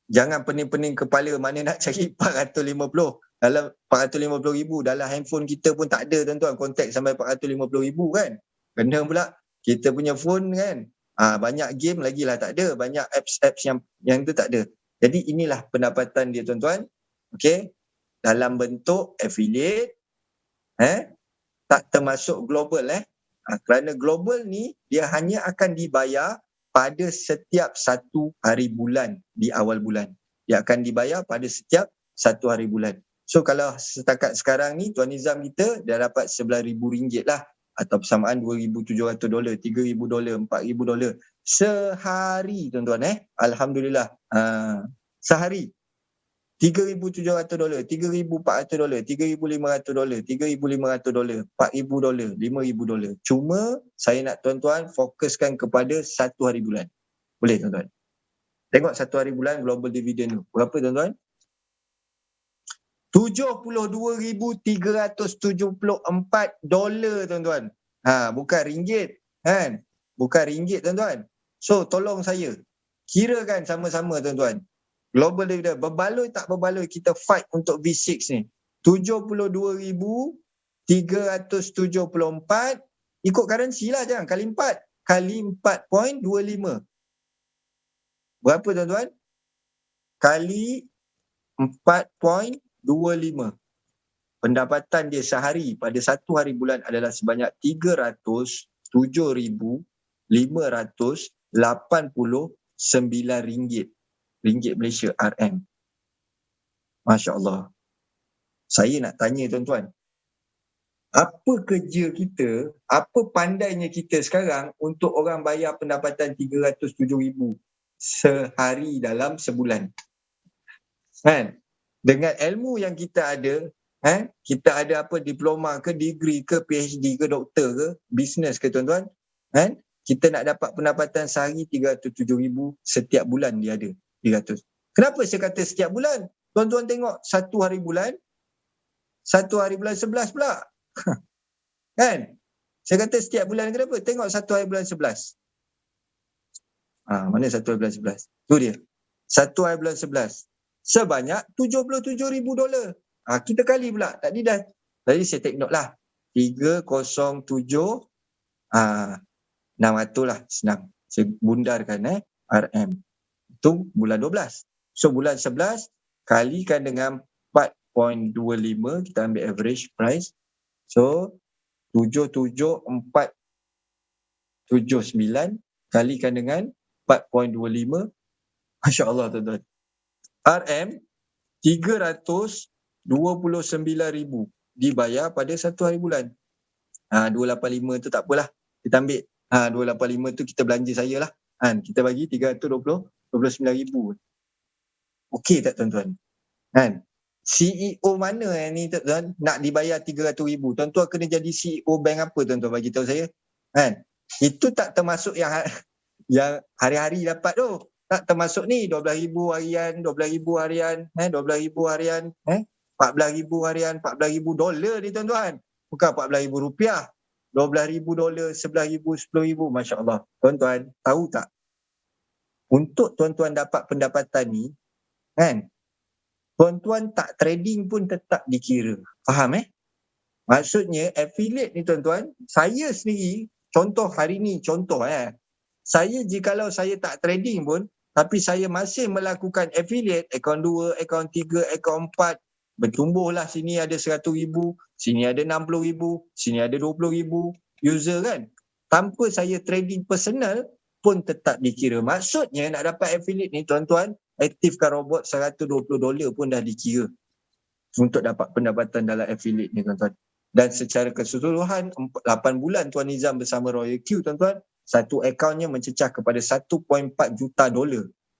[SPEAKER 1] jangan pening-pening kepala mana nak cari 450. Dalam 450,000 dalam handphone kita pun tak ada tuan-tuan kontak sampai 450,000 kan. Kena pula kita punya phone kan. Banyak game lagi lah tak ada. Banyak apps yang tu tak ada. Jadi inilah pendapatan dia tuan-tuan. Okay. Dalam bentuk affiliate. Tak termasuk global kerana global ni dia hanya akan dibayar pada setiap 1 hari bulan di awal bulan. Dia akan dibayar pada setiap 1 hari bulan. So kalau setakat sekarang ni Tuan Nizam kita dah dapat RM11,000 lah, atau persamaan $2,700, $3,000, $4,000 sehari tuan-tuan Alhamdulillah. Sehari $3,700, $3,400, $3,500, $3,500, $4,000, $5,000. Cuma saya nak tuan-tuan fokuskan kepada 1 hari bulan. Boleh tuan-tuan? Tengok 1 hari bulan global dividend tu. Berapa tuan-tuan? $72,374 tuan-tuan. Bukan ringgit kan? Bukan ringgit tuan-tuan. So tolong saya kirakan sama-sama tuan-tuan. Global dividend berbaloi tak berbaloi kita fight untuk V6 ni. 72,374 ikut currency lah, jangan kali 4. Kali 4.25. Berapa tuan-tuan? Kali 4.25. Pendapatan dia sehari pada satu hari bulan adalah sebanyak RM307,589. Ringgit Malaysia, RM. Masya Allah. Saya nak tanya tuan-tuan, apa kerja kita, apa pandainya kita sekarang untuk orang bayar pendapatan RM307,000 sehari dalam sebulan? Kan? Dengan ilmu yang kita ada, kita ada apa, diploma ke, degree ke, PhD ke, doktor ke, bisnes ke tuan-tuan, kita nak dapat pendapatan sehari RM307,000, setiap bulan dia ada 300. Kenapa saya kata setiap bulan? Tuan-tuan tengok satu hari bulan 11 pula. Kan? Saya kata setiap bulan kenapa? Tengok satu hari bulan 11. Mana satu hari bulan 11? Tu dia. Satu hari bulan 11. Sebanyak $77,000. Kita kali pula. Tadi saya take note lah. 307, 600 lah. Senang. Saya bundarkan RM. Itu bulan 12. So bulan 11 kalikan dengan 4.25. Kita ambil average price. So 77,479 kalikan dengan 4.25. Masya Allah tuan-tuan. RM RM329,000 dibayar pada satu hari bulan. 285 tu tak apalah. Kita ambil 285 tu kita belanja saya lah. Kita bagi 329,000. Okey tak tuan-tuan? CEO mana yang ni tuan-tuan nak dibayar 300,000? Tuan-tuan kena jadi CEO bank apa tuan-tuan, bagi tahu saya. Itu tak termasuk yang hari-hari dapat tu. Tak termasuk ni 12,000 harian, 12,000 harian, 12,000 harian, 14,000 harian, $14,000 ni tuan-tuan. Bukan RM14,000. $12,000, $11,000, $10,000. Masya Allah. Tuan-tuan, tahu tak? Untuk tuan-tuan dapat pendapatan ni, tuan-tuan tak trading pun tetap dikira. Faham Maksudnya affiliate ni tuan-tuan, saya sendiri, contoh hari ni, saya jikalau saya tak trading pun, tapi saya masih melakukan affiliate, akaun 2, akaun 3, akaun 4, bertumbuhlah, sini ada 100,000, sini ada 60,000, sini ada 20,000 user kan. Tanpa saya trading personal pun tetap dikira. Maksudnya nak dapat affiliate ni tuan-tuan, aktifkan robot $120 pun dah dikira untuk dapat pendapatan dalam affiliate ni tuan-tuan. Dan secara keseluruhan 8 bulan Tuan Nizam bersama Royal Q tuan-tuan, satu akaunnya mencecah kepada $1.4 juta.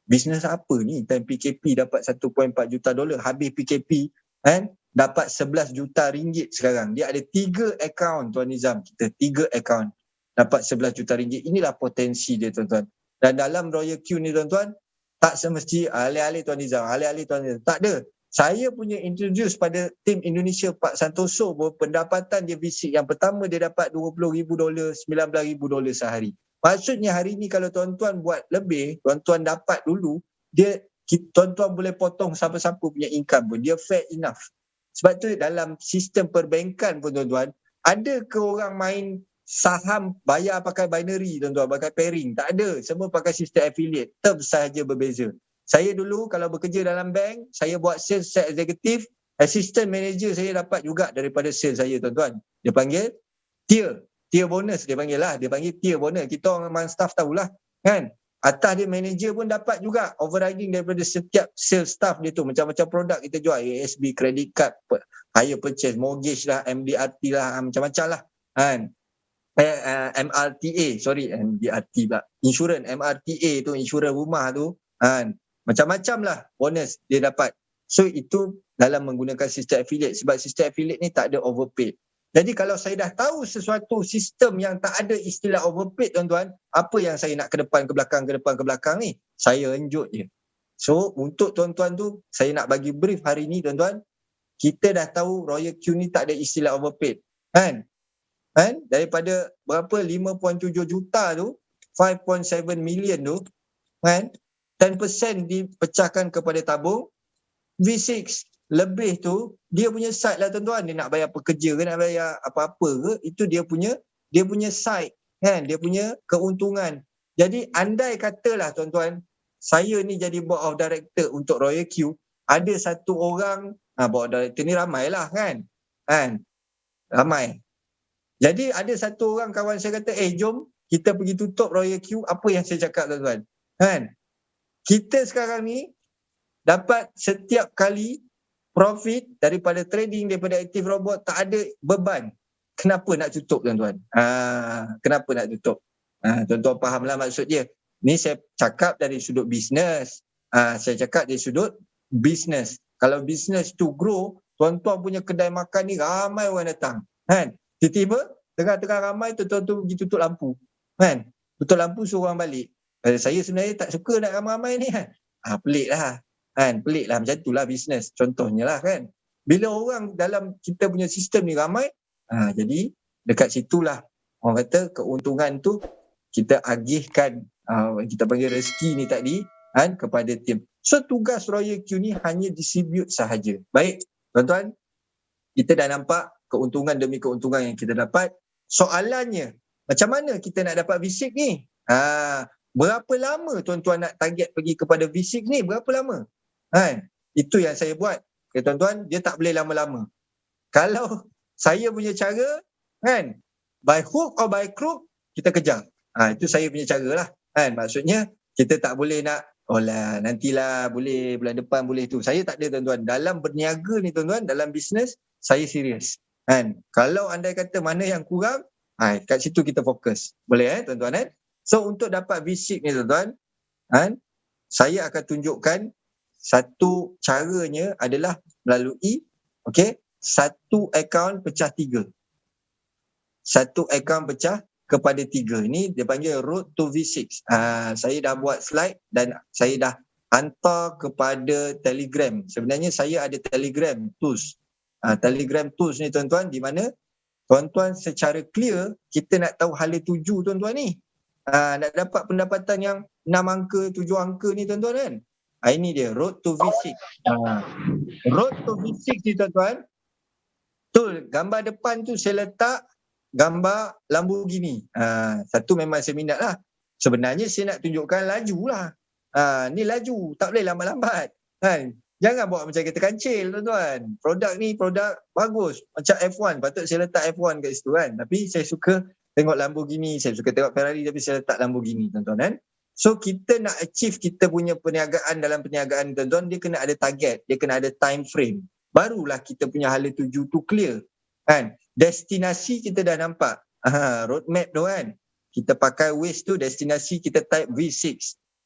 [SPEAKER 1] Bisnes apa ni? Time PKP dapat $1.4 juta. Habis PKP dapat 11 juta ringgit sekarang. Dia ada 3 akaun Tuan Nizam. Kita 3 akaun dapat 11 juta ringgit. Inilah potensi dia tuan-tuan. Dan dalam Royal Q ni tuan-tuan, tak semesti alih-alih Tuan Nizam, tak ada. Saya punya introduce pada tim Indonesia Pak Santoso bahawa pendapatan dia basic yang pertama dia dapat $20,000, $19,000 sehari. Maksudnya hari ni kalau tuan-tuan buat lebih, tuan-tuan dapat dulu, tuan-tuan boleh potong siapa-siapa punya income pun. Dia fair enough. Sebab tu dalam sistem perbankan pun tuan-tuan, ada ke orang main saham bayar pakai binary tuan-tuan, pakai pairing? Tak ada. Semua pakai sistem affiliate. Term sahaja berbeza. Saya dulu kalau bekerja dalam bank, saya buat sales set executive, assistant manager saya dapat juga daripada sales saya tuan-tuan. Dia panggil tier bonus, dia panggil tier bonus. Kita orang staff tahulah kan. Atas dia manager pun dapat juga overriding daripada setiap sales staff dia tu. Macam-macam produk kita jual, ASB, credit card, hire purchase, mortgage lah, MDRT lah, macam-macam lah kan. MDRT pula. Insurans, MRTA tu, insurans rumah tu kan. Macam-macam lah bonus dia dapat. So itu dalam menggunakan sistem affiliate. Sebab sistem affiliate ni tak ada overpaid. Jadi kalau saya dah tahu sesuatu sistem yang tak ada istilah overpaid tuan-tuan, apa yang saya nak ke depan ke belakang ni? Saya enjut je. So untuk tuan-tuan tu, saya nak bagi brief hari ni tuan-tuan. Kita dah tahu Royal Q ni tak ada istilah overpaid. Kan? Daripada berapa 5.7 juta tu, 5.7 million tu, kan? 10% dipecahkan kepada tabung, V6 lebih tu dia punya side lah tuan-tuan. Dia nak bayar pekerja ke, nak bayar apa-apa ke, itu dia punya side kan, dia punya keuntungan. Jadi andai katalah tuan-tuan, saya ni jadi board of director untuk Royal Q, ada satu orang, board director ni ramai lah kan. Ramai. Jadi ada satu orang kawan saya kata, jom kita pergi tutup Royal Q. Apa yang saya cakap tuan-tuan? Kita sekarang ni dapat setiap kali profit daripada trading, daripada Active Robot, tak ada beban. Kenapa nak tutup tuan-tuan? Kenapa nak tutup? Tuan-tuan fahamlah maksud dia. Ni saya cakap dari sudut bisnes. Saya cakap dari sudut bisnes. Kalau bisnes tu grow, tuan-tuan punya kedai makan ni ramai orang datang. Tiba-tiba tengah-tengah ramai tuan-tuan tu pergi tutup lampu. Tutup lampu suruh orang balik. Saya sebenarnya tak suka nak ramai-ramai ni. Pelik lah. Pelik lah, macam itulah bisnes. Contohnya lah kan. Bila orang dalam kita punya sistem ni ramai, jadi dekat situlah orang kata keuntungan tu kita agihkan, kita panggil rezeki ni tadi kepada tim. So tugas Royal Q ni hanya distribute sahaja. Baik tuan-tuan, kita dah nampak keuntungan demi keuntungan yang kita dapat. Soalannya, macam mana kita nak dapat V6 ni? Berapa lama tuan-tuan nak target pergi kepada V6 ni? Berapa lama? Itu yang saya buat. Okay, tuan-tuan, dia tak boleh lama-lama. Kalau saya punya cara, by hook or by crook, kita kejar. Itu saya punya cara lah. Maksudnya, kita tak boleh nak, nantilah boleh, bulan depan boleh tu. Saya tak ada tuan-tuan. Dalam berniaga ni tuan-tuan, dalam bisnes, saya serius. Kalau anda kata mana yang kurang, kat situ kita fokus. Boleh tuan-tuan? So, untuk dapat V6 ni tuan-tuan, saya akan tunjukkan satu caranya adalah melalui satu akaun pecah 3. Satu akaun pecah kepada 3. Ini dia panggil Road to V6. Saya dah buat slide dan saya dah hantar kepada Telegram. Sebenarnya saya ada Telegram tools. Telegram tools ni tuan-tuan, di mana tuan-tuan secara clear kita nak tahu hala tuju tuan-tuan ni. Nak dapat pendapatan yang 6 angka, 7 angka ni tuan-tuan kan. Ini dia, Road to V6. Road to V6 ni tuan-tuan, gambar depan tu saya letak gambar Lamborghini. Satu memang saya minat lah. Sebenarnya saya nak tunjukkan laju lah. Ni laju, tak boleh lambat-lambat. Jangan buat macam kereta kancil tuan-tuan. Produk ni produk bagus. Macam F1, patut saya letak F1 kat situ kan. Tapi saya suka tengok Lamborghini, saya suka tengok Ferrari, tapi saya letak Lamborghini tuan-tuan kan. So kita nak achieve kita punya perniagaan, dalam perniagaan tuan-tuan, dia kena ada target, dia kena ada time frame. Barulah kita punya hala tuju tu clear. Destinasi kita dah nampak. Roadmap tu kan. Kita pakai Waze tu, destinasi kita type V6.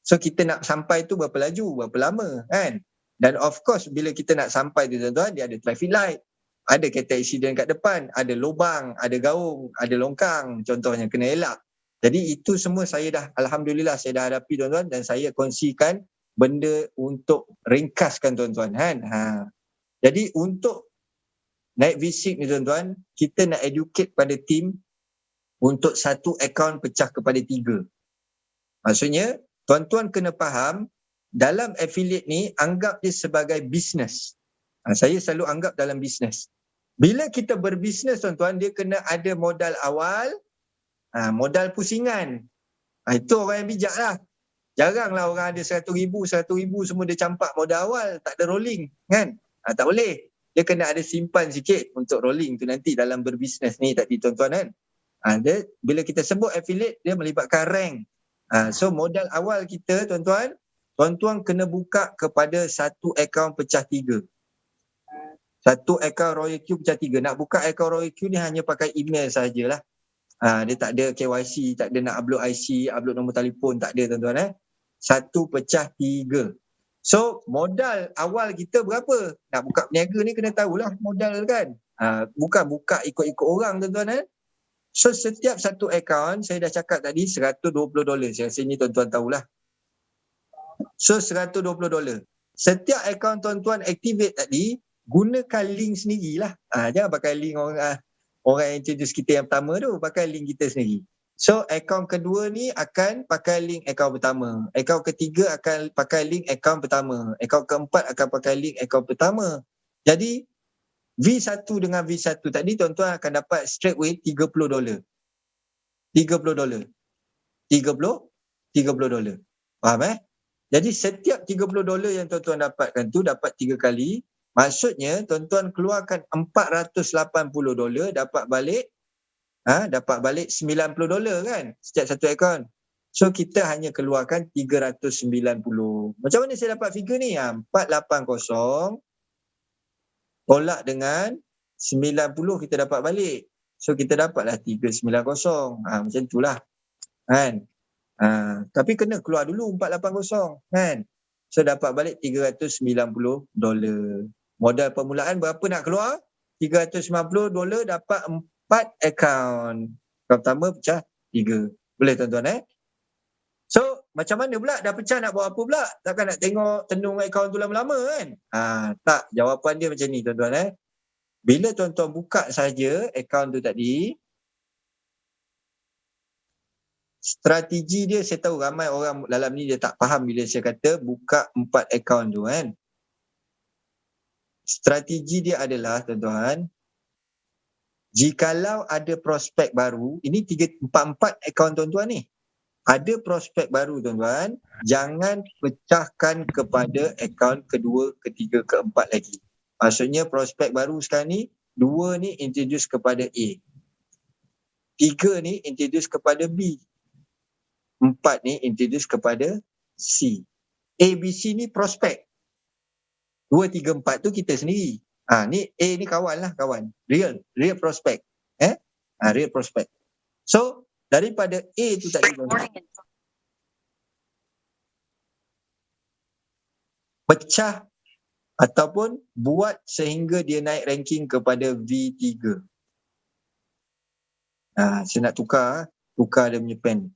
[SPEAKER 1] So kita nak sampai tu berapa laju, berapa lama kan. Dan of course bila kita nak sampai tu tuan-tuan, dia ada traffic light. Ada kereta accident kat depan, ada lubang, ada gaung, ada longkang, contohnya kena elak. Jadi itu semua saya dah, alhamdulillah saya dah hadapi tuan-tuan, dan saya kongsikan benda untuk ringkaskan tuan-tuan kan. Jadi untuk naik V6 ni tuan-tuan, kita nak educate pada tim untuk satu akaun pecah kepada 3. Maksudnya tuan-tuan kena faham, dalam affiliate ni anggap dia sebagai bisnes. Saya selalu anggap dalam bisnes. Bila kita berbisnes tuan-tuan, dia kena ada modal awal, modal pusingan. Itu orang yang bijak lah. Jaranglah orang ada 100,000 semua dia campak modal awal, tak ada rolling kan. Tak boleh. Dia kena ada simpan sikit untuk rolling tu nanti dalam berbisnes ni tadi tuan-tuan kan. Dia, bila kita sebut affiliate, dia melibatkan rank. So modal awal kita tuan-tuan, tuan-tuan kena buka kepada satu akaun pecah 3. Satu akaun Royal Q pecah 3. Nak buka akaun Royal Q ni hanya pakai email sahajalah. Dia tak ada KYC, tak ada nak upload IC, upload nombor telefon, tak ada tuan-tuan. Satu pecah 3. So modal awal kita berapa? Nak buka peniaga ni kena tahulah modal kan. Bukan buka ikut-ikut orang tuan-tuan. So setiap satu akaun, saya dah cakap tadi $120. Saya rasa ni tuan-tuan tahulah. So $120. Setiap akaun tuan-tuan activate tadi, gunakan link sendirilah. Jangan pakai link orang yang introduce kita yang pertama tu, pakai link kita sendiri. So akaun kedua ni akan pakai link akaun pertama. Akaun ketiga akan pakai link akaun pertama. Akaun keempat akan pakai link akaun pertama. Jadi V1 dengan V1 tadi tuan-tuan akan dapat straight away $30. $30. $30. Faham Jadi setiap $30 yang tuan-tuan dapatkan tu dapat 3 kali. Maksudnya tuan-tuan keluarkan $480 dapat balik $90 kan setiap satu akaun. So kita hanya keluarkan 390. Macam mana saya dapat figure ni? 480 tolak dengan 90 kita dapat balik. So kita dapatlah 390. Macam itulah. Kan? Tapi kena keluar dulu 480 kan. So dapat balik $390. Modal permulaan berapa nak keluar? $390 dapat 4 akaun. Pertama pecah 3. Boleh tuan-tuan So macam mana pula dah pecah nak buat apa pula? Takkan nak tengok tenung akaun tu lama-lama kan? Tak, jawapan dia macam ni tuan-tuan Bila tuan-tuan buka saja akaun tu tadi, strategi dia saya tahu ramai orang dalam ni dia tak faham bila saya kata buka 4 akaun tu kan. Strategi dia adalah tuan-tuan, jikalau ada prospek baru, ini 4 akaun tuan-tuan ni. Ada prospek baru tuan-tuan, jangan pecahkan kepada akaun kedua, ketiga, keempat lagi. Maksudnya prospek baru sekarang ni, 2 ni introduce kepada A. 3 ni introduce kepada B. 4 ni introduce kepada C. A, B, C ni prospek. 2, 3, 4 tu kita sendiri. Ni A ni kawan lah, kawan. Real prospek. Real prospek. So, daripada A tu tadi pecah ataupun buat sehingga dia naik ranking kepada V3. Saya nak tukar dia punya pen.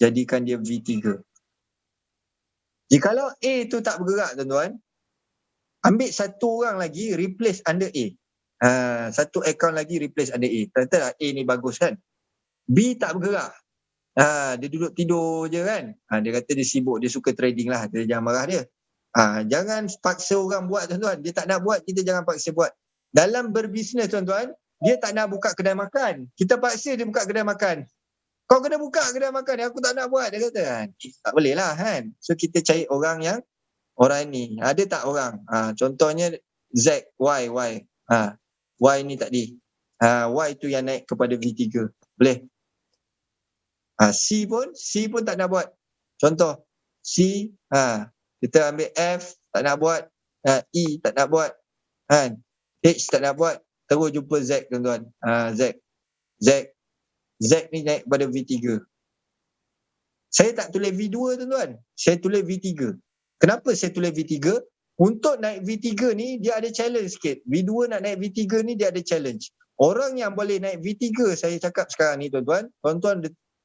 [SPEAKER 1] Jadikan dia V3. Jikalau A tu tak bergerak tuan-tuan, ambil satu orang lagi replace under A. Satu akaun lagi replace under A. Katalah A ni bagus kan. B tak bergerak. Dia duduk tidur je kan. Dia kata dia sibuk, dia suka trading lah. Dia jangan marah dia. Jangan paksa orang buat tuan-tuan. Dia tak nak buat, kita jangan paksa buat. Dalam berbisnes tuan-tuan, dia tak nak buka kedai makan. Kita paksa dia buka kedai makan. Kau kena buka kedai makan, aku tak nak buat. Dia kata, tak boleh lah kan. So kita cari orang ni. Ada tak orang? Contohnya Z, Y. Y ni tadi. Y tu yang naik kepada V3. Boleh? C pun tak nak buat. Contoh, C, kita ambil F, tak nak buat. E, tak nak buat. H, tak nak buat. Terus jumpa Z, tuan-tuan. Z ni naik kepada V3. Saya tak tulis V2, tuan-tuan. Saya tulis V3. Kenapa saya tulis V3? Untuk naik V3 ni, dia ada challenge sikit. V2 nak naik V3 ni, dia ada challenge. Orang yang boleh naik V3, saya cakap sekarang ni, tuan-tuan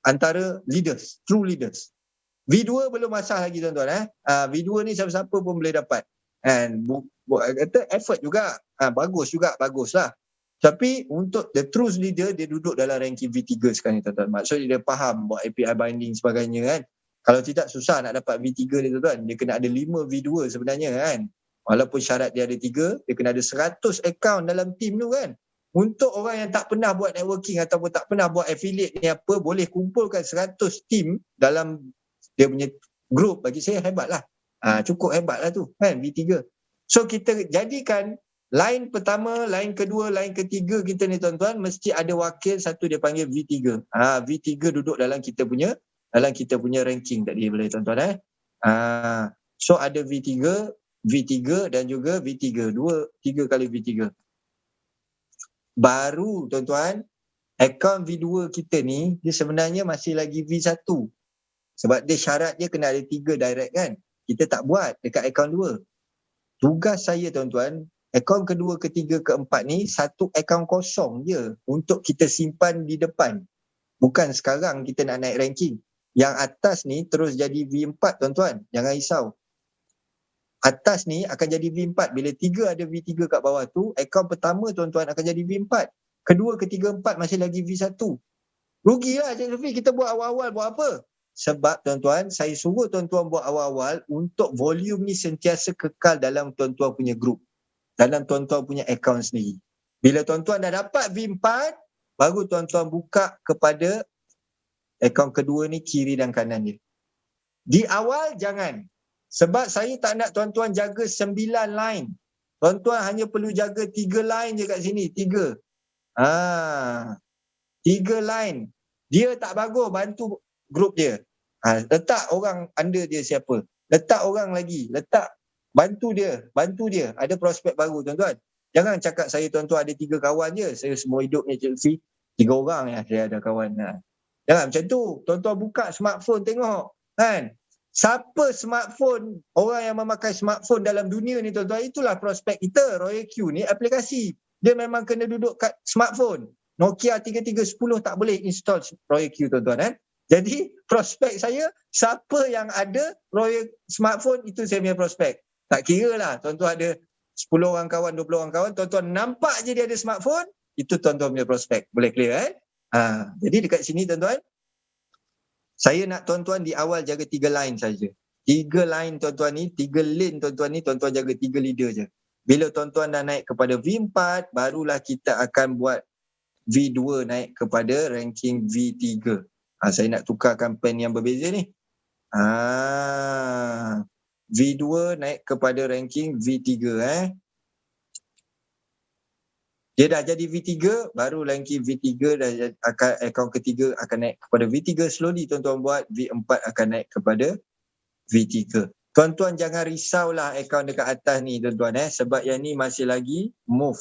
[SPEAKER 1] antara leaders, true leaders. V2 belum masalah lagi tuan-tuan. V2 ni siapa-siapa pun boleh dapat. Kata effort juga. Baguslah. Tapi untuk the true leader, dia duduk dalam ranking V3 sekarang ni tuan-tuan. Maksudnya dia faham buat API binding sebagainya kan. Kalau tidak susah nak dapat V3 ni tuan-tuan. Dia kena ada 5 V2 sebenarnya kan. Walaupun syarat dia ada 3, dia kena ada 100 account dalam team tu kan. Untuk orang yang tak pernah buat networking ataupun tak pernah buat affiliate ni apa, boleh kumpulkan 100 team dalam dia punya group, bagi saya hebat lah. Cukup hebat lah tu kan, V3. So kita jadikan line pertama, line kedua, line ketiga kita ni tuan-tuan, mesti ada wakil satu dia panggil V3. V3 duduk dalam kita punya ranking tadi boleh tuan-tuan So ada V3 dan juga V3. 3 kali V3. Baru tuan-tuan, akaun V2 kita ni, dia sebenarnya masih lagi V1. Sebab dia syarat dia kena ada 3 direct kan. Kita tak buat dekat akaun 2. Tugas saya tuan-tuan, akaun kedua, ketiga, keempat ni, satu akaun kosong je untuk kita simpan di depan. Bukan sekarang kita nak naik ranking. Yang atas ni terus jadi V4 tuan-tuan. Jangan risau. Atas ni akan jadi V4. Bila 3 ada V3 kat bawah tu, akaun pertama tuan-tuan akan jadi V4. Kedua, ketiga, 4 masih lagi V1. Rugilah Cik Sufi kita buat awal-awal buat apa? Sebab tuan-tuan, saya suruh tuan-tuan buat awal-awal untuk volume ni sentiasa kekal dalam tuan-tuan punya group. Dalam tuan-tuan punya akaun sendiri. Bila tuan-tuan dah dapat V4, baru tuan-tuan buka kepada akaun kedua ni kiri dan kanan dia. Di awal jangan. Sebab saya tak nak tuan-tuan jaga 9 line. Tuan-tuan hanya perlu jaga 3 line je kat sini. 3. 3 line. Dia tak bagus, bantu grup dia. Letak orang under dia siapa. Letak orang lagi. Bantu dia. Ada prospek baru tuan-tuan. Jangan cakap saya tuan-tuan ada 3 kawan je. Saya semua hidup ni Chelsea. 3 orang ya saya ada kawan. Jangan macam tu. Tuan-tuan buka smartphone tengok. Kan? Siapa smartphone, orang yang memakai smartphone dalam dunia ni tuan-tuan, itulah prospek kita. Royal Q ni aplikasi. Dia memang kena duduk kat smartphone. Nokia 3310 tak boleh install Royal Q tuan-tuan. Jadi prospek saya, siapa yang ada Royal smartphone, itu saya punya prospek. Tak kira lah tuan-tuan ada 10 orang kawan, 20 orang kawan, tuan-tuan nampak je dia ada smartphone, itu tuan-tuan punya prospek. Boleh clear jadi dekat sini tuan-tuan, saya nak tuan-tuan di awal jaga 3 line saja. 3 line tuan-tuan ni, 3 lane tuan-tuan ni, tuan-tuan jaga 3 leader je. Bila tuan-tuan dah naik kepada V4, barulah kita akan buat V2 naik kepada ranking V3. Saya nak tukarkan pen yang berbeza ni. V2 naik kepada ranking V3 Dia dah jadi V3, baru ranking V3 dah akan akaun ketiga akan naik kepada V3. Slowly tuan-tuan buat, V4 akan naik kepada V3. Tuan-tuan jangan risaulah akaun dekat atas ni tuan-tuan sebab yang ni masih lagi move.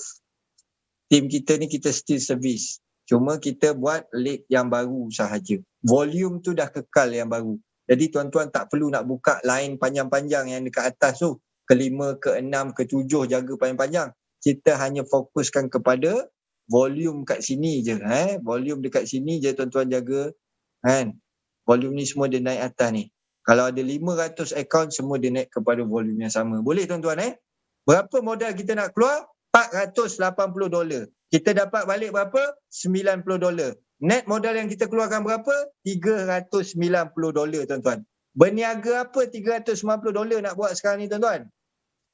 [SPEAKER 1] Tim kita ni kita still service. Cuma kita buat league yang baru sahaja. Volume tu dah kekal yang baru. Jadi tuan-tuan tak perlu nak buka line panjang-panjang yang dekat atas tu. Ke-5, ke-6, ke-7 jaga panjang-panjang. Kita hanya fokuskan kepada volume kat sini je. Volume dekat sini je tuan-tuan jaga. Volume ni semua dia naik atas ni. Kalau ada 500 akaun, semua dia naik kepada volume yang sama. Boleh tuan-tuan Berapa modal kita nak keluar? $480. Kita dapat balik berapa? $90. Net modal yang kita keluarkan berapa? $390 tuan-tuan. Berniaga apa $390 nak buat sekarang ni tuan-tuan?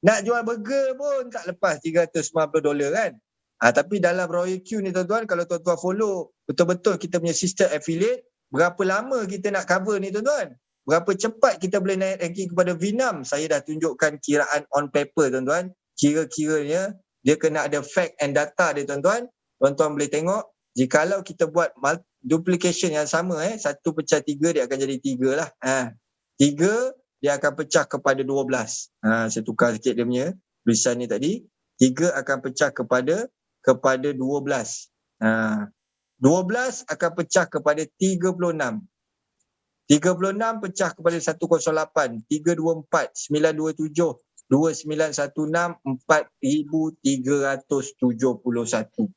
[SPEAKER 1] Nak jual burger pun tak lepas $390 kan? Tapi dalam Royal Q ni tuan-tuan, kalau tuan-tuan follow betul-betul kita punya sistem affiliate, berapa lama kita nak cover ni tuan-tuan? Berapa cepat kita boleh naik ranking kepada V6? Saya dah tunjukkan kiraan on paper tuan-tuan. Kira-kiranya dia kena ada fact and data dia tuan-tuan. Tuan-tuan boleh tengok, jikalau kita buat duplication yang sama 1 pecah 3 dia akan jadi 3 lah. 3 dia akan pecah kepada 12. Saya tukar sikit dia punya tulisan ni tadi. 3 akan pecah kepada 12. 12 akan pecah kepada 36. 36 pecah kepada 108, 324, 927, 2916, 4371.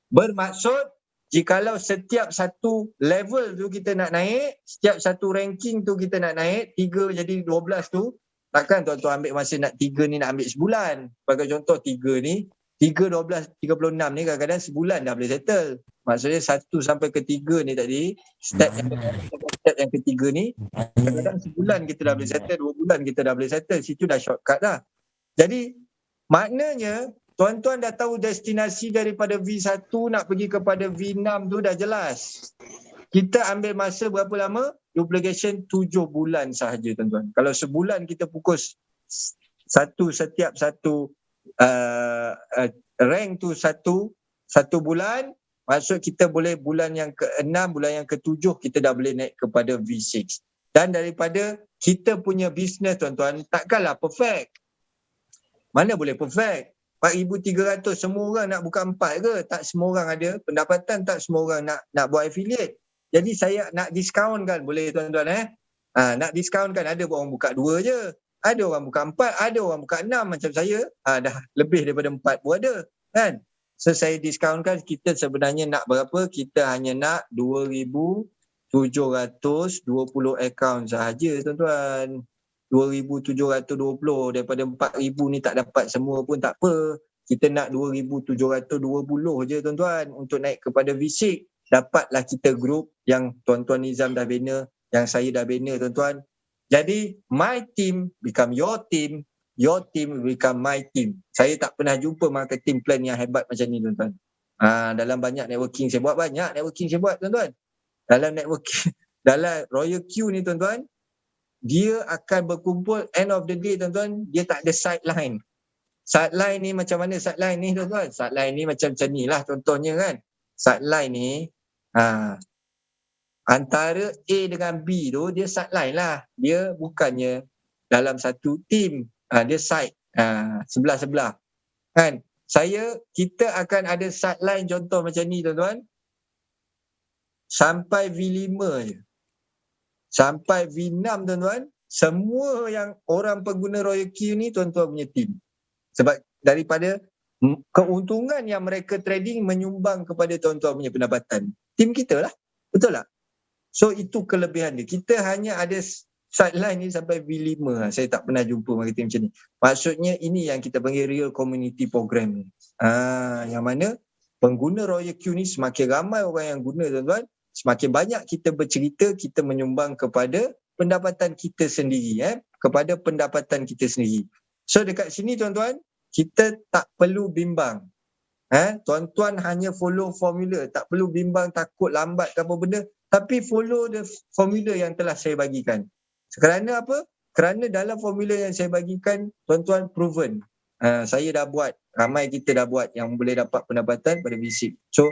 [SPEAKER 1] Bermaksud jikalau setiap satu level tu kita nak naik, setiap satu ranking tu kita nak naik, 3 jadi 12 tu, takkan tuan-tuan ambil masa nak 3 ni nak ambil sebulan. Sebagai contoh 3 ni, 3, 12, 36 ni kadang-kadang sebulan dah boleh settle. Maksudnya 1 sampai ke 3 ni tadi, step yang ketiga ni, kadang-kadang sebulan kita dah boleh settle, 2 bulan kita dah boleh settle. Situ dah shortcut dah. Jadi, maknanya, tuan-tuan dah tahu destinasi daripada V1 nak pergi kepada V6 tu dah jelas. Kita ambil masa berapa lama? Duplication 7 bulan sahaja tuan-tuan. Kalau sebulan kita fokus setiap satu rank tu satu bulan, maksud kita boleh bulan yang ke-6, bulan yang ke-7 kita dah boleh naik kepada V6. Dan daripada kita punya bisnes tuan-tuan, takkanlah perfect. Mana boleh perfect? 4,300 semua orang nak buka 4 ke? Tak semua orang ada pendapatan, tak semua orang nak buat affiliate. Jadi saya nak diskaun kan, boleh tuan-tuan nak diskaun kan, ada orang buka 2 je. Ada orang buka 4, ada orang buka 6 macam saya. Dah lebih daripada 4 pun ada kan. So saya diskaunkan, kita sebenarnya nak berapa? Kita hanya nak 2,720 akaun sahaja tuan-tuan. 2,720 daripada 4,000 ni tak dapat semua pun tak apa. Kita nak 2,720 je tuan-tuan untuk naik kepada V6. Dapatlah kita grup yang tuan-tuan Nizam dah bina, yang saya dah bina tuan-tuan. Jadi my team become your team become my team. Saya tak pernah jumpa marketing plan yang hebat macam ni tuan-tuan. Dalam banyak networking saya buat, tuan-tuan. Dalam networking, dalam Royal Q ni tuan-tuan, dia akan berkumpul end of the day tuan-tuan, dia tak ada sideline. Sideline ni macam mana sideline ni tuan-tuan? Sideline ni macam ni lah contohnya kan. Sideline ni antara A dengan B tu dia sideline lah. Dia bukannya dalam satu team. Dia side sebelah-sebelah. Kan? Kita akan ada sideline contoh macam ni tuan-tuan. Sampai V5 je. Sampai V6 tuan-tuan, semua yang orang pengguna Royal Q ni tuan-tuan punya team. Sebab daripada keuntungan yang mereka trading menyumbang kepada tuan-tuan punya pendapatan. Team kita lah. Betul tak? So itu kelebihan dia. Kita hanya ada sideline ni sampai V5. Saya tak pernah jumpa marketing macam ni. Maksudnya ini yang kita panggil real community program ni. Yang mana pengguna Royal Q ni semakin ramai orang yang guna tuan-tuan, semakin banyak kita bercerita, kita menyumbang kepada pendapatan kita sendiri. Kepada pendapatan kita sendiri. So dekat sini tuan-tuan, kita tak perlu bimbang. Tuan-tuan hanya follow formula. Tak perlu bimbang, takut, lambat ke apa benda. Tapi follow the formula yang telah saya bagikan. Kerana apa? Kerana dalam formula yang saya bagikan, tuan-tuan proven. Saya dah buat, ramai kita dah buat yang boleh dapat pendapatan pada visik. So,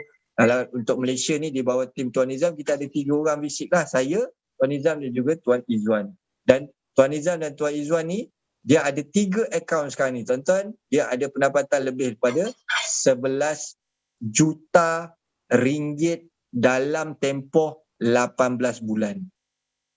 [SPEAKER 1] untuk Malaysia ni di bawah tim Tuan Nizam, kita ada 3 orang visik lah. Saya, Tuan Nizam dan juga Tuan Izzuan. Dan Tuan Nizam dan Tuan Izzuan ni, dia ada 3 akaun sekarang ni. Tuan-tuan, dia ada pendapatan lebih daripada 11 juta ringgit dalam tempoh 18 bulan.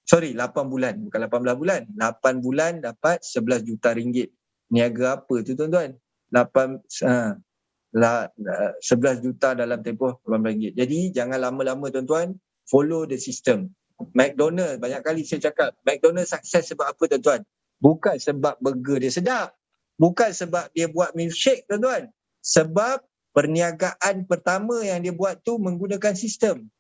[SPEAKER 1] Sorry, 8 bulan. Bukan 18 bulan. 8 bulan dapat 11 juta ringgit. Niaga apa tu tuan-tuan? 11 juta dalam tempoh 18 ringgit. Jadi jangan lama-lama tuan-tuan. Follow the system. McDonald, banyak kali saya cakap. McDonald sukses sebab apa tuan-tuan? Bukan sebab burger dia sedap. Bukan sebab dia buat milkshake tuan-tuan. Sebab perniagaan pertama yang dia buat tu menggunakan sistem.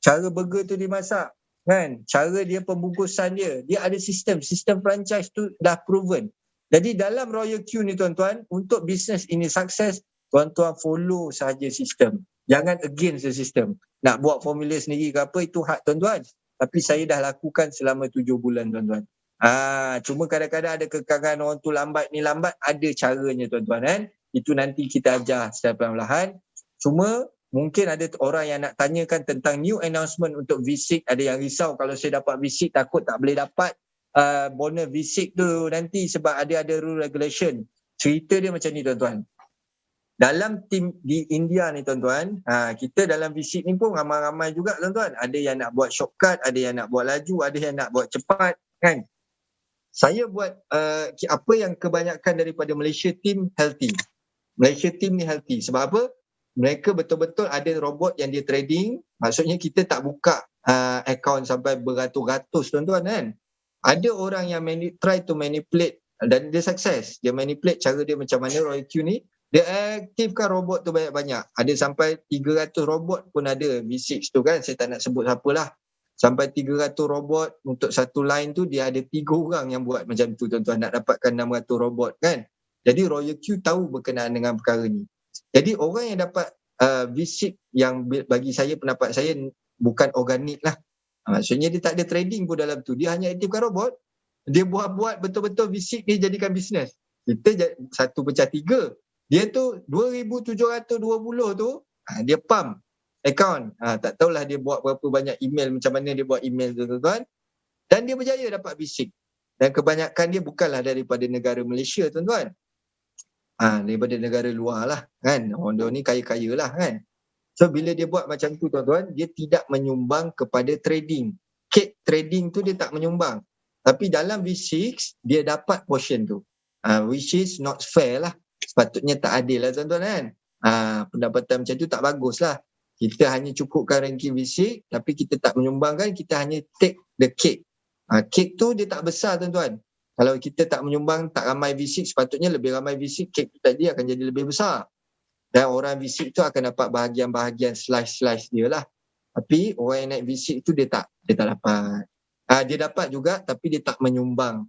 [SPEAKER 1] Cara burger tu dimasak, kan? Cara dia pembungkusan dia ada sistem. Sistem franchise tu dah proven. Jadi dalam Royal Q ni tuan-tuan, untuk bisnes ini sukses, tuan-tuan follow sahaja sistem. Jangan against the system. Nak buat formula sendiri ke apa, itu hak tuan-tuan. Tapi saya dah lakukan selama 7 bulan tuan-tuan. Cuma kadang-kadang ada kekangan orang tu lambat ni lambat, ada caranya tuan-tuan kan. Itu nanti kita ajar secara perlahan. Cuma mungkin ada orang yang nak tanyakan tentang new announcement untuk V6. Ada yang risau kalau saya dapat V6 takut tak boleh dapat bonus V6 tu nanti sebab ada rule regulation. Cerita dia macam ni tuan-tuan. Dalam tim di India ni tuan-tuan, kita dalam V6 ni pun ramai-ramai juga tuan-tuan. Ada yang nak buat shortcut, ada yang nak buat laju, ada yang nak buat cepat kan. Saya buat apa yang kebanyakan daripada Malaysia team healthy. Malaysia team ni healthy. Sebab apa? Mereka betul-betul ada robot yang dia trading. Maksudnya kita tak buka account sampai beratus-ratus tuan-tuan kan. Ada orang yang try to manipulate dan dia sukses. Dia manipulate cara dia macam mana Royal Q ni. Dia aktifkan robot tu banyak-banyak. Ada sampai 300 robot pun ada V6 tu kan. Saya tak nak sebut siapalah. Sampai 300 robot untuk satu line tu dia ada 3 orang yang buat macam tu tuan-tuan. Nak dapatkan 600 robot kan. Jadi Royal Q tahu berkenaan dengan perkara ni. Jadi orang yang dapat V6 yang bagi saya pendapat saya bukan organik lah. Maksudnya dia tak ada trading pun dalam tu. Dia hanya aktifkan robot. Dia buat-buat betul-betul V6 dia jadikan bisnes. Kita 1/3. Dia tu 2,720 tu dia pump account. Tak tahulah dia buat berapa banyak email, macam mana dia buat email tu tuan-tuan. Dan dia berjaya dapat V6. Dan kebanyakan dia bukanlah daripada negara Malaysia tuan-tuan. Daripada negara luar lah kan. Orang ni kaya-kaya lah kan. So bila dia buat macam tu tuan-tuan, dia tidak menyumbang kepada trading. Cake trading tu dia tak menyumbang. Tapi dalam V6, dia dapat portion tu. Which is not fair lah. Sepatutnya tak adil lah tuan-tuan kan. Pendapatan macam tu tak bagus lah. Kita hanya cukupkan ranking V6, tapi kita tak menyumbangkan, kita hanya take the cake. Cake tu dia tak besar tuan-tuan. Kalau kita tak menyumbang, tak ramai V6, sepatutnya lebih ramai V6, cake tu tadi akan jadi lebih besar. Dan orang V6 tu akan dapat bahagian-bahagian slice-slice dia lah. Tapi orang yang naik V6 tu dia tak dapat. Dia dapat juga tapi dia tak menyumbang.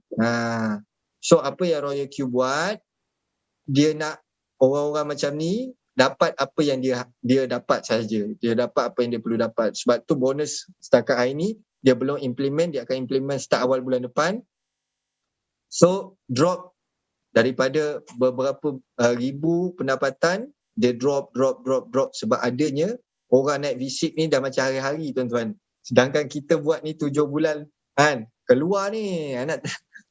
[SPEAKER 1] So apa yang Royal Q buat, dia nak orang-orang macam ni dapat apa yang dia dapat saja. Dia dapat apa yang dia perlu dapat. Sebab tu bonus setakat hari ni dia belum implement, dia akan implement start awal bulan depan. So drop daripada beberapa ribu pendapatan, dia drop sebab adanya orang naik visit ni dah macam hari-hari tuan-tuan. Sedangkan kita buat ni 7 bulan kan, keluar ni nak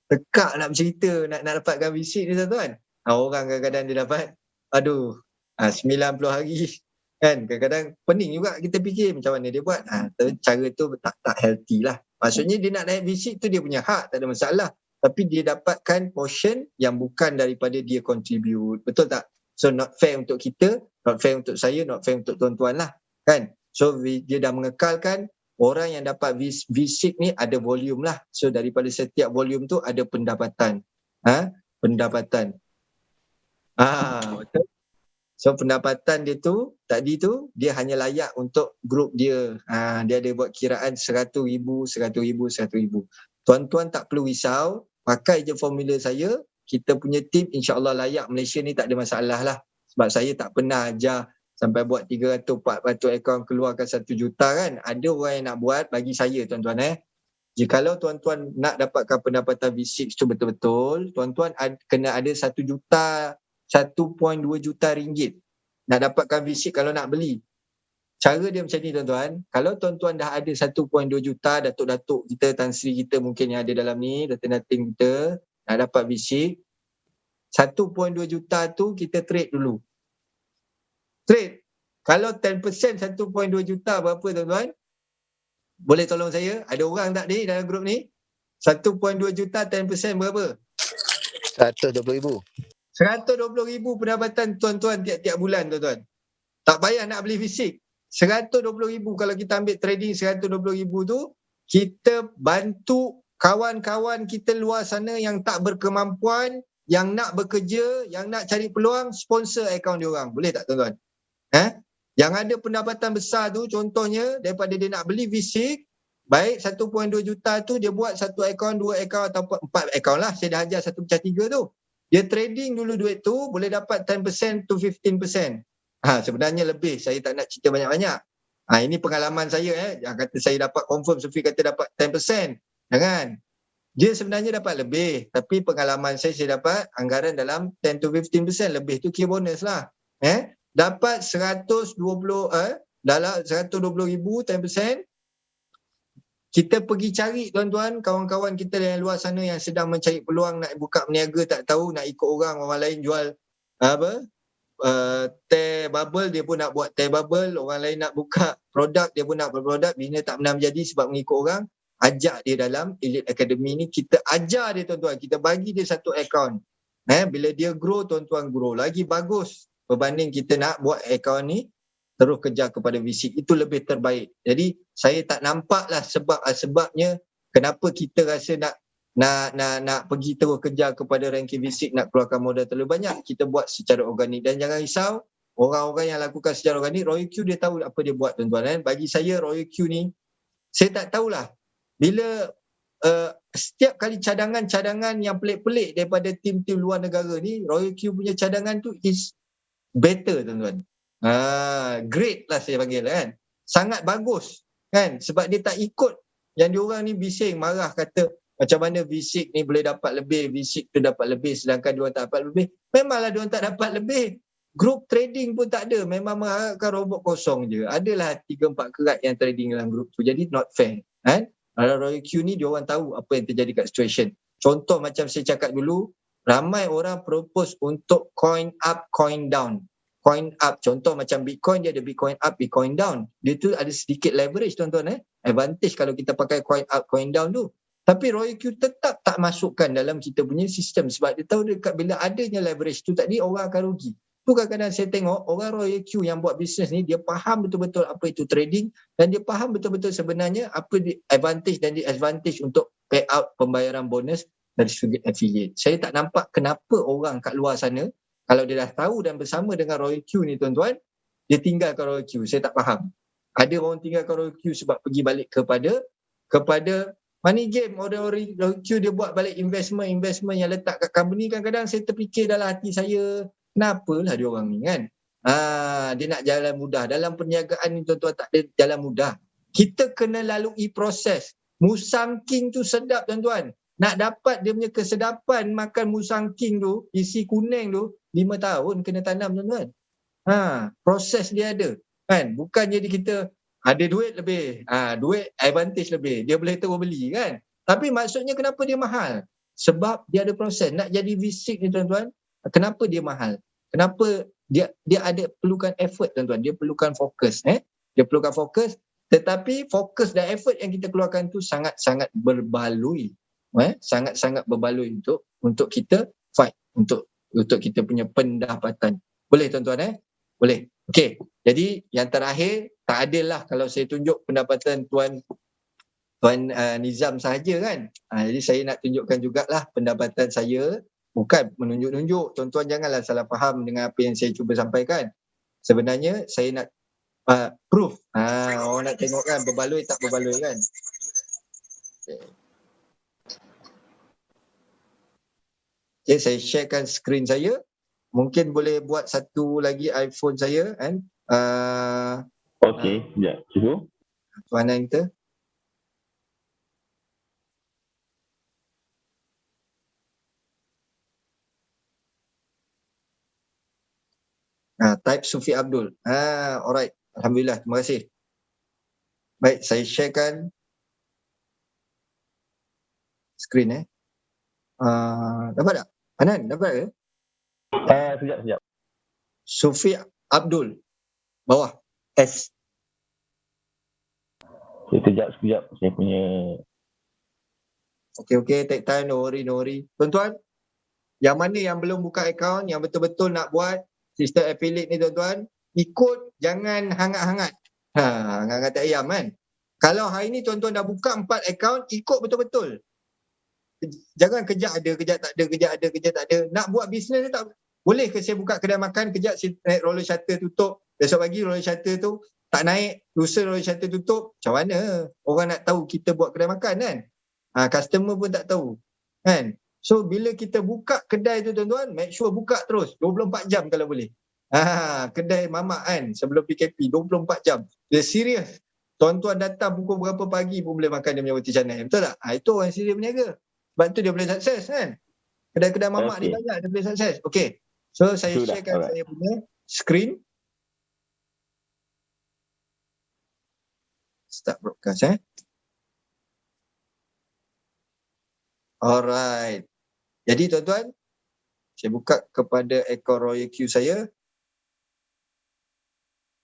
[SPEAKER 1] tekak nak bercerita, nak dapatkan visit ni tuan-tuan. Orang kadang-kadang dia dapat 90 hari kan, kadang-kadang pening juga kita fikir macam mana dia buat. Cara tu tak healthy lah. Maksudnya dia nak naik visit tu dia punya hak, tak ada masalah. Tapi dia dapatkan portion yang bukan daripada dia contribute. Betul tak? So not fair untuk kita, not fair untuk saya, not fair untuk tuan-tuan lah kan. So dia dah mengekalkan orang yang dapat visit ni ada volume lah. So daripada setiap volume tu ada pendapatan. Pendapatan. Betul. So pendapatan dia tu tadi tu dia hanya layak untuk grup dia. Dia ada buat kiraan 100,000. Tuan-tuan tak perlu risau, pakai je formula saya, kita punya team insya-Allah layak. Malaysia ni tak ada masalah lah. Sebab saya tak pernah ajar sampai buat 300-400 akaun keluarkan 1 juta kan. Ada orang yang nak buat bagi saya tuan-tuan. Jikalau tuan-tuan nak dapatkan pendapatan V6 tu betul-betul, tuan-tuan kena ada 1 juta, 1.2 juta ringgit nak dapatkan V6 kalau nak beli. Cara dia macam ni tuan-tuan, kalau tuan-tuan dah ada 1.2 juta, datuk-datuk kita, Tan Sri kita mungkin yang ada dalam ni, datin-datin kita nak dapat V6, 1.2 juta tu kita trade dulu. Trade. Kalau 10% 1.2 juta berapa tuan-tuan? Boleh tolong saya? Ada orang tak ni dalam grup ni? 1.2 juta 10% berapa?
[SPEAKER 2] 120,000.
[SPEAKER 1] 120,000 pendapatan tuan-tuan tiap-tiap bulan tuan-tuan. Tak payah nak beli fisik. 120,000 kalau kita ambil trading 120,000 tu, kita bantu kawan-kawan kita luar sana yang tak berkemampuan, yang nak bekerja, yang nak cari peluang, sponsor akaun dia orang. Boleh tak tuan-tuan? Yang ada pendapatan besar tu, contohnya daripada dia nak beli fisik, baik 1.2 juta tu dia buat 1 akaun, 2 akaun atau 4 akaun lah. Saya dah ajar 1/3 tu. Dia trading dulu duit tu, boleh dapat 10% to 15%. Sebenarnya lebih, saya tak nak cerita banyak-banyak. Ini pengalaman saya. Yang kata saya dapat confirm, Sufi kata dapat 10%. Jangan. Dia sebenarnya dapat lebih. Tapi pengalaman saya dapat anggaran dalam 10 to 15%. Lebih tu kira bonus lah. Dapat 120, dalam 120,000, 10%. Kita pergi cari tuan-tuan, kawan-kawan kita yang luar sana yang sedang mencari peluang nak buka berniaga, tak tahu nak ikut orang lain jual teh bubble, dia pun nak buat teh bubble. Orang lain nak buka produk, dia pun nak buat produk. Bina tak pernah menjadi sebab mengikut orang. Ajak dia dalam Elite Academy ni, kita ajar dia tuan-tuan, kita bagi dia 1 akaun. Bila dia grow, tuan-tuan grow lagi bagus berbanding kita nak buat akaun ni terus kejar kepada visik. Itu lebih terbaik. Jadi saya tak nampak lah sebabnya kenapa kita rasa nak pergi terus kejar kepada ranking visik, nak keluarkan modal terlalu banyak. Kita buat secara organik. Dan jangan risau, orang-orang yang lakukan secara organik, Royal Q dia tahu apa dia buat tuan-tuan. Bagi saya Royal Q ni, saya tak tahulah. Bila setiap kali cadangan yang pelik-pelik daripada tim-tim luar negara ni, Royal Q punya cadangan tu is better tuan-tuan. Great lah saya panggil kan. Sangat bagus kan, sebab dia tak ikut yang diorang ni bising marah kata macam mana visik ni boleh dapat lebih, visik tu dapat lebih sedangkan diorang tak dapat lebih. Memanglah diorang tak dapat lebih. Grup trading pun tak ada, memang mengharapkan robot kosong je. Adalah 3-4 kerat yang trading dalam grup tu, jadi not fair kan. Kalau Royal Q ni diorang tahu apa yang terjadi kat situation. Contoh macam saya cakap dulu, ramai orang propose untuk coin up, coin down. Coin up, contoh macam Bitcoin, dia ada Bitcoin up, Bitcoin down. Dia tu ada sedikit leverage tuan-tuan. Advantage kalau kita pakai coin up, coin down tu. Tapi Royal Q tetap tak masukkan dalam kita punya sistem sebab dia tahu dekat bila adanya leverage tu tadi orang akan rugi. Tu kadang-kadang saya tengok orang Royal Q yang buat bisnes ni, dia faham betul-betul apa itu trading dan dia faham betul-betul sebenarnya apa advantage dan disadvantage untuk pay out pembayaran bonus dari segi affiliate. Saya tak nampak kenapa orang kat luar sana, kalau dia dah tahu dan bersama dengan Royal Q ni tuan-tuan, dia tinggalkan Royal Q. Saya tak faham. Ada orang tinggalkan Royal Q sebab pergi balik kepada money game. Orang Royal Q dia buat balik investment yang letak kat company. Kadang-kadang saya terfikir dalam hati saya, kenapalah dia orang ni kan. Dia nak jalan mudah. Dalam perniagaan ni tuan-tuan tak ada jalan mudah. Kita kena lalui proses. Musang king tu sedap tuan-tuan. Nak dapat dia punya kesedapan makan musang king tu, isi kuning tu, 5 tahun kena tanam tuan-tuan. Proses dia ada. Kan? Bukan jadi kita ada duit lebih. Duit advantage lebih. Dia boleh terus beli kan. Tapi maksudnya kenapa dia mahal? Sebab dia ada proses. Nak jadi V6 ni tuan-tuan, kenapa dia mahal? Kenapa dia ada perlukan effort tuan-tuan. Dia perlukan fokus. Dia perlukan fokus. Tetapi fokus dan effort yang kita keluarkan tu sangat-sangat berbaloi. Sangat-sangat berbaloi untuk kita fight. Untuk kita punya pendapatan. Boleh tuan-tuan Boleh. Okey. Jadi yang terakhir, tak adalah kalau saya tunjuk pendapatan Tuan Nizam sahaja kan. Jadi saya nak tunjukkan jugalah pendapatan saya. Bukan menunjuk-nunjuk. Tuan-tuan janganlah salah faham dengan apa yang saya cuba sampaikan. Sebenarnya saya nak proof. Orang nak tengok kan berbaloi tak berbaloi kan. Okay, saya sharekan skrin saya. Mungkin boleh buat satu lagi iPhone saya kan.
[SPEAKER 3] Okey, sekejap. Cuba.
[SPEAKER 1] Tuan kita. Type Sufi Abdul. Alright. Alhamdulillah. Terima kasih. Baik, saya sharekan skrin dapat tak? Hanan, dapat ke?
[SPEAKER 3] Sekejap.
[SPEAKER 1] Sufi Abdul. Bawah. S.
[SPEAKER 3] Sekejap. Saya punya...
[SPEAKER 1] Okey. Take time. No worry. Tuan-tuan, yang mana yang belum buka akaun, yang betul-betul nak buat sistem affiliate ni tuan-tuan, ikut, jangan hangat-hangat. Hangat-hangat tak ayam kan. Kalau hari ni tuan-tuan dah buka 4 akaun, ikut betul-betul. Jangan kejap ada, kejap tak ada. Nak buat bisnes tak boleh ke saya buka kedai makan, kejap saya naik roller shutter tutup, besok pagi roller shutter tu tak naik, lusa roller shutter tutup. Macam mana orang nak tahu kita buat kedai makan kan? Customer pun tak tahu kan. So bila kita buka kedai tu tuan-tuan, make sure buka terus 24 jam kalau boleh. Kedai mamak kan sebelum PKP 24 jam. Dia serius. Tuan-tuan datang pukul berapa pagi pun boleh makan dia punya roti canai. Betul tak? Itu orang serius berniaga. Sebab tu dia boleh sukses kan. Kedai-kedai mamak ni banyak dia boleh sukses. Okey. So saya sharekan saya punya screen. Start broadcast Alright. Jadi tuan-tuan, saya buka kepada akaun Royal Q saya.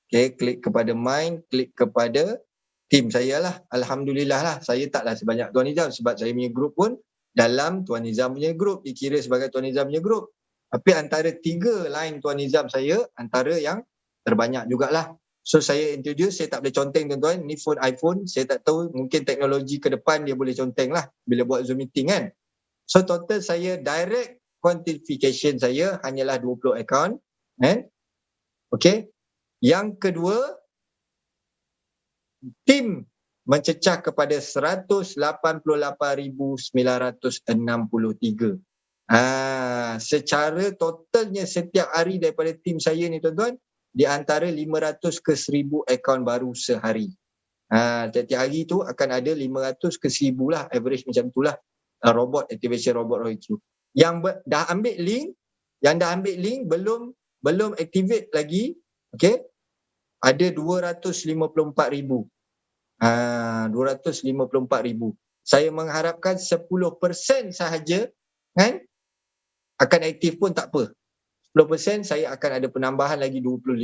[SPEAKER 1] Okay, klik kepada mine, klik kepada tim saya lah. Alhamdulillah lah, saya taklah sebanyak Tuan Nizam sebab saya punya group pun dalam Tuan Nizam punya group, dikira sebagai Tuan Nizam punya group. Tapi antara 3 line Tuan Nizam saya, antara yang terbanyak jugalah. So saya introduce, saya tak boleh conteng tuan-tuan, ni phone iPhone, saya tak tahu, mungkin teknologi ke depan dia boleh conteng lah bila buat Zoom meeting kan. So total saya direct quantification saya hanyalah 20 akaun. Okay. Yang kedua, tim mencecah kepada 188,963. Secara totalnya setiap hari daripada tim saya ni tuan-tuan, di antara 500 ke 1000 akaun baru sehari. Tiap-tiap hari tu akan ada 500 ke 1000 lah, average macam tu lah. Robot, activation robot Roy Q. Yang dah ambil link, belum activate lagi, okay, ada 254,000. 254,000. Saya mengharapkan 10% sahaja kan akan aktif pun tak apa. 10% saya akan ada penambahan lagi 25,000.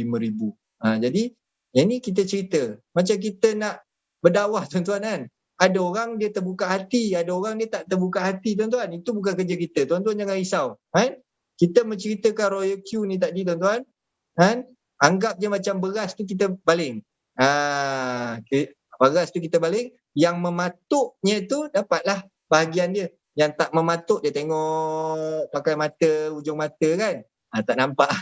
[SPEAKER 1] Jadi yang ni kita cerita macam kita nak berdakwah tuan-tuan kan. Ada orang dia terbuka hati, ada orang dia tak terbuka hati tuan-tuan. Itu bukan kerja kita. Tuan-tuan jangan risau. Kan? Kita menceritakan Royal Q ni tadi tuan-tuan. Kan? Anggap je macam beras tu kita baling. Beras tu kita baling. Yang mematuknya tu dapatlah bahagian dia. Yang tak mematuk dia tengok pakai mata, ujung mata kan. Tak nampak.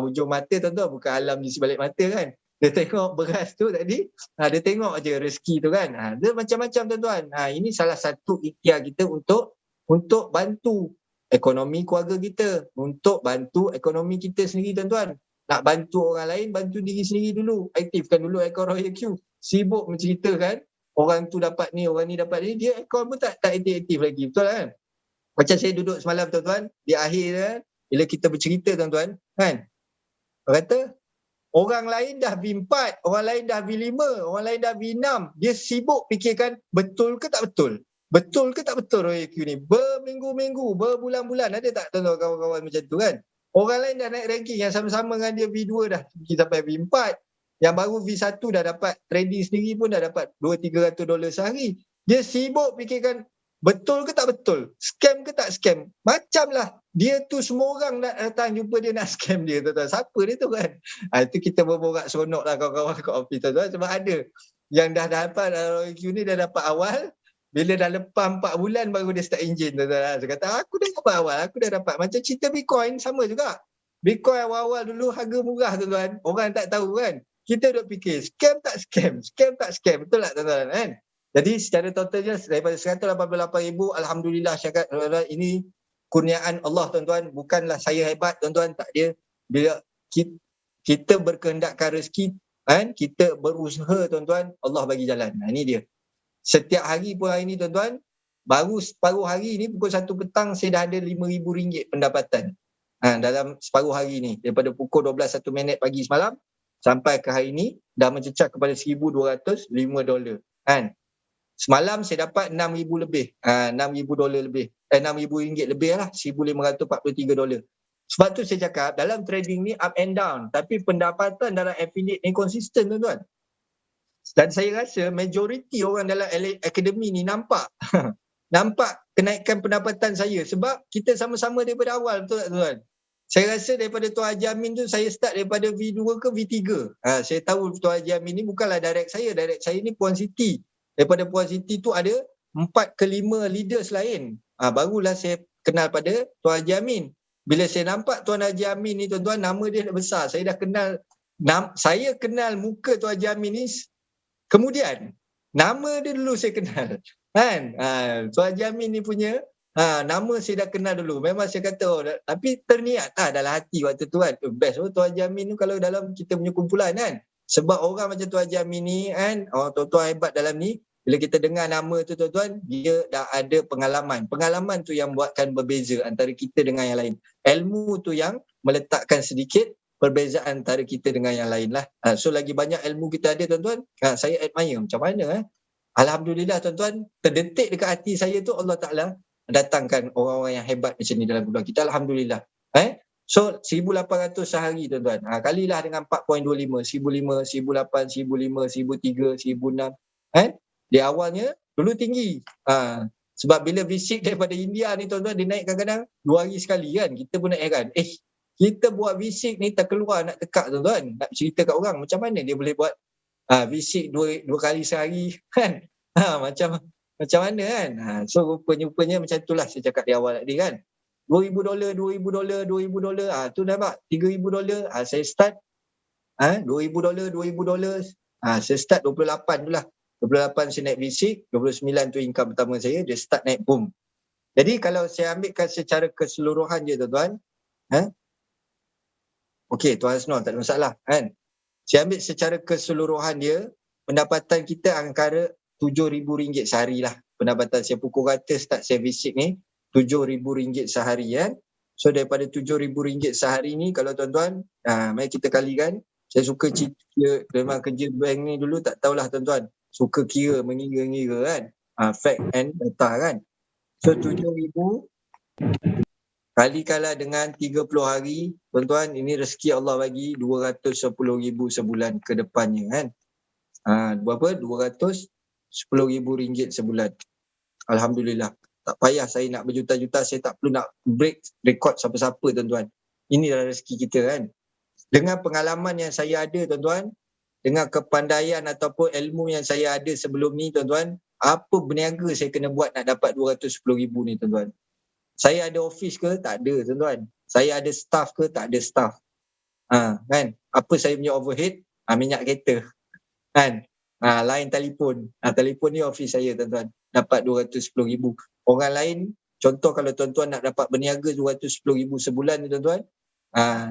[SPEAKER 1] Ujung mata tuan-tuan bukan alam di sebalik mata kan. Dia tengok beras tu tadi, dia tengok je rezeki tu kan. Dia macam-macam tuan-tuan. Ini salah satu ikhtiar kita untuk bantu ekonomi keluarga kita. Untuk bantu ekonomi kita sendiri tuan-tuan. Nak bantu orang lain, bantu diri sendiri dulu. Aktifkan dulu akaun Royal Q. Sibuk menceritakan orang tu dapat ni, orang ni dapat ni, dia akaun pun tak aktif lagi. Betul kan? Macam saya duduk semalam tuan-tuan, di akhir kan, bila kita bercerita tuan-tuan, kan? Orang kata, orang lain dah V4, orang lain dah V5, orang lain dah V6. Dia sibuk fikirkan betul ke tak betul? Betul ke tak betul ROIQ ni? Berminggu-minggu, berbulan-bulan. Ada tak tuan-tuan kawan-kawan macam tu kan? Orang lain dah naik ranking yang sama-sama dengan dia V2 dah pergi sampai V4. Yang baru V1 dah dapat trading sendiri pun dah dapat $200-300 sehari. Dia sibuk fikirkan betul ke tak betul? Scam ke tak scam? Macam lah. Dia tu semua orang nak datang jumpa dia nak scam dia tuan-tuan. Siapa dia tu kan? Itu kita berborak seronok lah kawan-kawan kat office tuan-tuan. Sebab ada yang dah dapat ROIQ ni dah dapat awal. Bila dah lepas 4 bulan baru dia start engine tuan-tuan. Dia kata aku dah dapat awal. Aku dah dapat. Macam cerita Bitcoin sama juga. Bitcoin awal-awal dulu harga murah tuan-tuan. Orang tak tahu kan. Kita duk fikir scam tak scam? Scam tak scam? Betul tak tuan-tuan kan? Jadi secara totalnya daripada 188,000, alhamdulillah syakat ini kurniaan Allah tuan-tuan, bukanlah saya hebat tuan-tuan, tak dia. Bila kita berkehendakkan rezeki kan, kita berusaha tuan-tuan, Allah bagi jalan. Ini dia. Setiap hari pun hari ni tuan-tuan, baru separuh hari ni pukul 1 petang saya dah ada RM5,000 pendapatan. Dalam separuh hari ni daripada pukul 12:01 pagi semalam sampai ke hari ni dah mencecah kepada $1,205 kan. Semalam saya dapat $6,000 lebih. $6,000 lebih. RM6,000 lebih lah. $1,543. Sebab tu saya cakap dalam trading ni up and down. Tapi pendapatan dalam affiliate ni konsisten tuan-tuan. Dan saya rasa majoriti orang dalam akademi ni nampak. Nampak kenaikan pendapatan saya. Sebab kita sama-sama daripada awal betul tak tuan-tuan? Saya rasa daripada Tuan Haji Amin tu saya start daripada V2 ke V3. Saya tahu Tuan Haji Amin ni bukanlah direct saya. Direct saya ni Puan Siti. Daripada Puan Siti tu ada 4 ke 5 leaders lain. Barulah saya kenal pada Tuan Haji Amin. Bila saya nampak Tuan Haji Amin ni tuan-tuan, nama dia dah besar. Saya dah kenal, saya kenal muka Tuan Haji Amin ni kemudian. Nama dia dulu saya kenal. Kan? Tuan Haji Amin ni punya nama saya dah kenal dulu. Memang saya kata, tapi terniat dalam hati waktu tu kan. Best Tuan Haji Amin tu kalau dalam kita punya kumpulan kan. Sebab orang macam Tuan Haji Amin ni kan, tuan-tuan hebat dalam ni, bila kita dengar nama tu tuan-tuan, dia dah ada pengalaman. Pengalaman tu yang buatkan berbeza antara kita dengan yang lain. Ilmu tu yang meletakkan sedikit perbezaan antara kita dengan yang lain lah. So lagi banyak ilmu kita ada tuan-tuan, saya admire macam mana. Alhamdulillah tuan-tuan, terdetik dekat hati saya tu Allah Ta'ala datangkan orang-orang yang hebat macam ni dalam keluarga kita. Alhamdulillah. So 1,800 sehari tuan-tuan. Kalilah dengan 4.25, 1,500, 1,800, 1,500, 1,300, 1,600. Di awalnya dulu tinggi. Sebab bila visit daripada India ni tuan-tuan, dia naik kadang-kadang 2 hari sekali kan. Kita pun nak heran. Kita buat visit ni tak keluar nak tekak tuan-tuan. Nak cerita kat orang macam mana dia boleh buat visit 2 kali sehari kan. Macam mana kan. So rupanya macam itulah saya cakap di awal tadi kan. $2,000, $2,000, $2,000. Tu nampak $3,000. Saya start $2,000, $2,000. Saya start 28 tu lah. 28 saya naik V6, 29 tu income pertama saya, dia start naik boom. Jadi kalau saya ambilkan secara keseluruhan je tuan-tuan, okey Tuan Hasnul tak ada masalah kan. Saya ambil secara keseluruhan dia, pendapatan kita antara RM7,000 sehari lah. Pendapatan saya pukul rata start saya V6 ni, RM7,000 sehari kan. So daripada RM7,000 sehari ni, kalau tuan-tuan, mari kita kalikan. Saya suka cerita, memang kerja bank ni dulu tak tahulah tuan-tuan. Suka kira, mengira-ngira kan. Fact and data kan. So 7,000 kalikanlah dengan 30 hari. Tuan-tuan, ini rezeki Allah bagi RM210,000 sebulan ke depannya kan. Berapa? RM210,000 sebulan. Alhamdulillah. Tak payah saya nak berjuta-juta. Saya tak perlu nak break rekod siapa-siapa tuan-tuan. Inilah rezeki kita kan. Dengan pengalaman yang saya ada tuan-tuan, dengan kepandaian ataupun ilmu yang saya ada sebelum ni tuan-tuan, apa berniaga saya kena buat nak dapat RM210,000 ni tuan-tuan. Saya ada office ke? Tak ada tuan-tuan. Saya ada staff ke? Tak ada staff. Kan? Apa saya punya overhead? Minyak kereta. Kan? Line telefon. Telefon ni office saya tuan-tuan. Dapat RM210,000. Orang lain, contoh kalau tuan-tuan nak dapat berniaga RM210,000 sebulan ni tuan-tuan,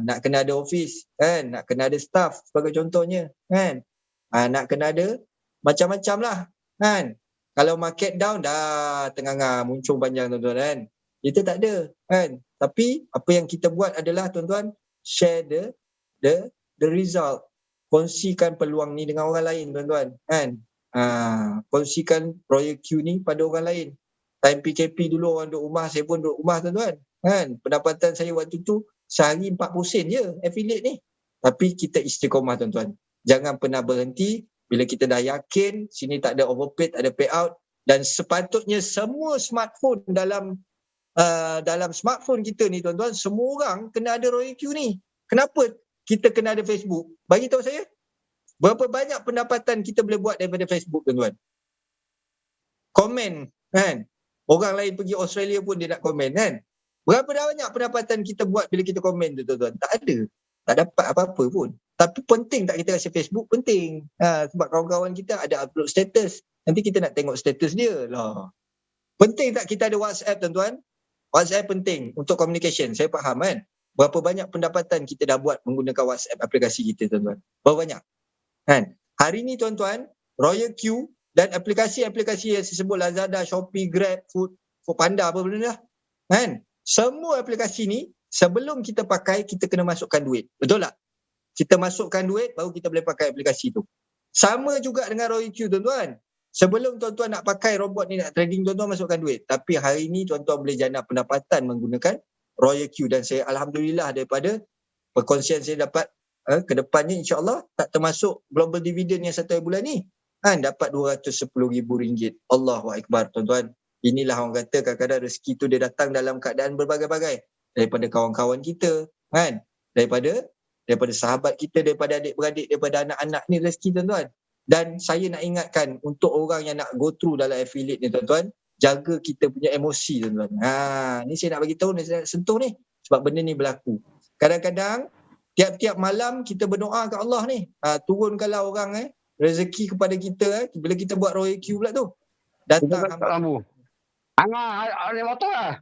[SPEAKER 1] nak kena ada office kan, nak kena ada staff sebagai contohnya kan, nak kena ada macam-macam lah kan. Kalau market down dah tengah muncul panjang tuan-tuan kan. Kita tak ada kan. Tapi apa yang kita buat adalah tuan-tuan share the result. Kongsikan peluang ni dengan orang lain tuan-tuan kan. Kongsikan Royal Q ni pada orang lain. Time PKP dulu orang duduk rumah, saya pun duduk rumah tuan-tuan kan. Pendapatan saya waktu tu sehari 40 sen je affiliate ni. Tapi kita istiqomah tuan-tuan. Jangan pernah berhenti. Bila kita dah yakin sini tak ada overpaid, tak ada payout, dan sepatutnya semua smartphone dalam smartphone kita ni tuan-tuan, semua orang kena ada Royal Q ni. Kenapa kita kena ada Facebook? Bagi tahu saya. Berapa banyak pendapatan kita boleh buat daripada Facebook tuan-tuan? Komen kan. Orang lain pergi Australia pun dia nak komen kan. Berapa banyak pendapatan kita buat bila kita komen tu tuan-tuan? Tak ada. Tak dapat apa-apa pun. Tapi penting tak kita rasa Facebook? Penting. Sebab kawan-kawan kita ada upload status. Nanti kita nak tengok status dia lah. Penting tak kita ada WhatsApp tuan-tuan? WhatsApp penting untuk communication. Saya faham kan. Berapa banyak pendapatan kita dah buat menggunakan WhatsApp aplikasi kita tuan-tuan? Berapa banyak? Kan? Hari ni tuan-tuan, Royal Q dan aplikasi-aplikasi yang saya sebut Lazada, Shopee, Grab, Foodpanda apa benda dah. Kan? Semua aplikasi ni sebelum kita pakai kita kena masukkan duit. Betul tak? Kita masukkan duit baru kita boleh pakai aplikasi tu. Sama juga dengan Royal Q tuan-tuan. Sebelum tuan-tuan nak pakai robot ni nak trading, tuan-tuan masukkan duit. Tapi hari ni tuan-tuan boleh jana pendapatan menggunakan Royal Q, dan saya alhamdulillah daripada perkongsian saya dapat ke depannya insya-Allah tak termasuk global dividend yang 1 bulan ni kan dapat RM210,000. Allahu akbar tuan-tuan. Inilah orang kata kadang-kadang rezeki tu dia datang dalam keadaan berbagai-bagai, daripada kawan-kawan kita kan, daripada sahabat kita, daripada adik-beradik, daripada anak-anak ni rezeki tuan-tuan. Dan saya nak ingatkan untuk orang yang nak go through dalam affiliate ni tuan-tuan, jaga kita punya emosi tuan-tuan. Ni saya nak bagi tahu, saya nak sentuh ni sebab benda ni berlaku. Kadang-kadang tiap-tiap malam kita berdoa ke Allah ni, turunkanlah orang rezeki kepada kita bila kita buat Royal Q pula tu. Datang hamba
[SPEAKER 4] ada motor lah.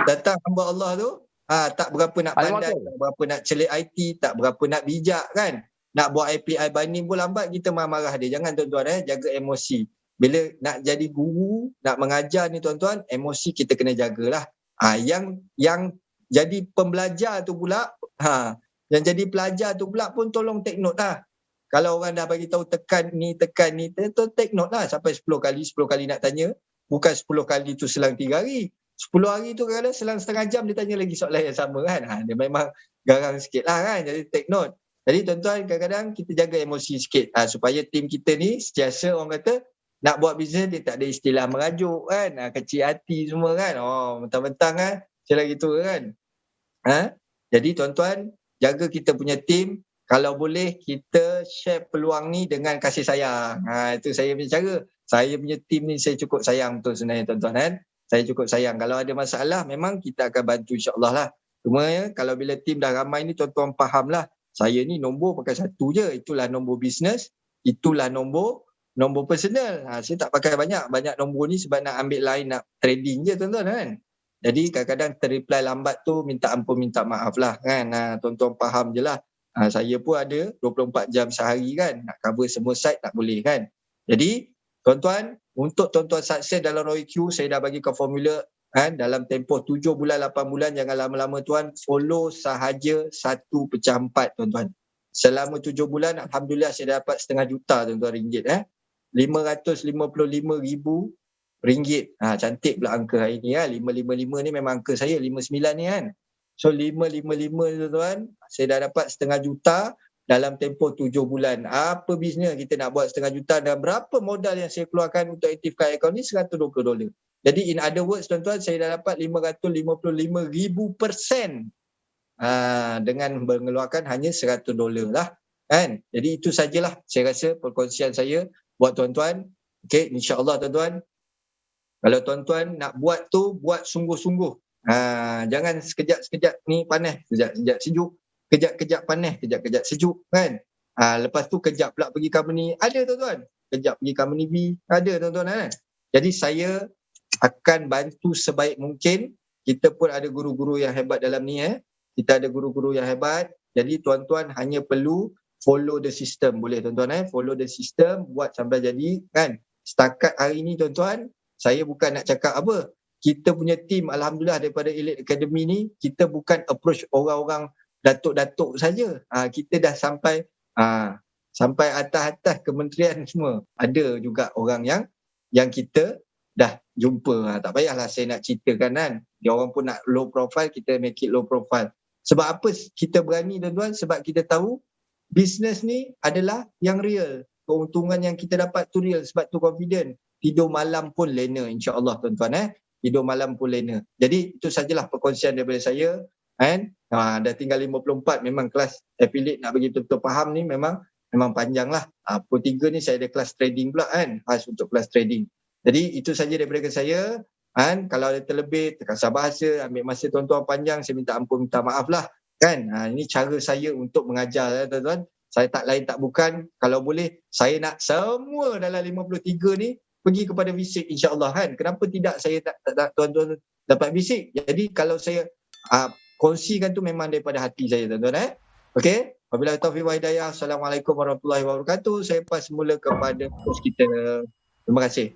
[SPEAKER 1] Datang hamba Allah tu, tak berapa nak pandai, tak berapa nak celik IT, tak berapa nak bijak kan. Nak buat API binding pun lambat, kita marah-marah dia. Jangan tuan-tuan, jaga emosi. Bila nak jadi guru, nak mengajar ni tuan-tuan, emosi kita kena jagalah. Yang jadi pembelajar tu pula, yang jadi pelajar tu pula pun tolong take note lah. Kalau orang dah bagi tahu tekan ni, take note lah. Sampai 10 kali nak tanya. Bukan 10 kali tu selang 3 hari. 10 hari tu kadang-kadang selang setengah jam dia tanya lagi soalan yang sama kan. Dia memang garang sikit lah kan. Jadi take note. Jadi tuan-tuan, kadang-kadang kita jaga emosi sikit supaya tim kita ni sentiasa orang kata nak buat bisnes dia tak ada istilah merajuk kan, kecil hati semua kan. Mentang-mentang kan macam lagi tu kan. Jadi tuan-tuan, jaga kita punya tim. Kalau boleh kita share peluang ni dengan kasih sayang. Itu saya punya cara. Saya punya tim ni saya cukup sayang betul sebenarnya tuan-tuan kan. Saya cukup sayang. Kalau ada masalah memang kita akan bantu insya-Allah lah. Cuma kalau bila tim dah ramai ni tuan-tuan faham lah. Saya ni nombor pakai satu je. Itulah nombor bisnes. Itulah nombor personal. Saya tak pakai banyak nombor ni sebab nak ambil line, nak trading je tuan-tuan kan. Jadi kadang-kadang terreply lambat tu minta ampun, minta maaf lah kan. Tuan-tuan faham je lah. Saya pun ada 24 jam sehari kan. Nak cover semua site tak boleh kan. Jadi tuan-tuan, untuk tuan-tuan sukses dalam Royal Q, saya dah bagikan formula kan, dalam tempoh 7 bulan, 8 bulan, jangan lama-lama tuan, follow sahaja 1/4 tuan-tuan. Selama 7 bulan, alhamdulillah saya dapat setengah juta tuan-tuan ringgit. RM555,000. Cantik pula angka hari ni 555 ni memang angka saya, 59 ni kan. So 555 tuan-tuan, saya dah dapat setengah juta dalam tempoh 7 bulan. Apa bisnes kita nak buat setengah juta, dan berapa modal yang saya keluarkan untuk aktifkan akaun ni? $120. Jadi in other words tuan-tuan, saya dah dapat $555,000% dengan mengeluarkan hanya $100 lah kan. Jadi itu sajalah saya rasa perkongsian saya buat tuan-tuan. Okey, insya-Allah tuan-tuan, kalau tuan-tuan nak buat tu, buat sungguh-sungguh. Jangan sekejap-sekejap ni panas, sekejap-sekejap sejuk, kejap-kejap panas, kejap-kejap sejuk kan. Lepas tu kejap pula pergi company ada tuan-tuan, kejap pergi company B ada tuan-tuan kan. Jadi saya akan bantu sebaik mungkin. Kita pun ada guru-guru yang hebat dalam ni Kita ada guru-guru yang hebat. Jadi tuan-tuan hanya perlu follow the system. Boleh tuan-tuan follow the system, buat sampai jadi kan. setakat hari ni tuan-tuan, saya bukan nak cakap apa. Kita punya team alhamdulillah daripada Elite Academy ni, kita bukan approach orang-orang datuk-datuk saja. Kita dah sampai sampai atas-atas kementerian semua. Ada juga orang yang kita dah jumpa. Tak payahlah saya nak ceritakan kan. Dia orang pun nak low profile, kita make it low profile. Sebab apa kita berani tuan-tuan? Sebab kita tahu bisnes ni adalah yang real. Keuntungan yang kita dapat tu real. Sebab tu confident. Tidur malam pun lena insya-Allah tuan-tuan. Tidur malam pun lena. Jadi itu sajalah perkongsian daripada saya. Kan? Dah tinggal 54, memang kelas affiliate nak bagi betul-betul faham ni memang panjang lah. Pukul 3 ni saya ada kelas trading pula kan. Khas untuk kelas trading. Jadi itu saja daripada saya. Kan? Kalau ada terlebih, terkasar bahasa, ambil masa tuan-tuan panjang, saya minta ampun, minta maaf lah. Kan? Ini cara saya untuk mengajar tuan-tuan. Saya tak lain tak bukan. Kalau boleh, saya nak semua dalam 53 ni pergi kepada fisik insya-Allah kan. Kenapa tidak saya tak tuan-tuan dapat fisik? Jadi kalau saya kongsikan tu memang daripada hati saya tuan-tuan. Okey, wabillahi taufiq wal hidayah. Assalamualaikum warahmatullahi wabarakatuh. Saya pas mula kepada host kita. Terima kasih.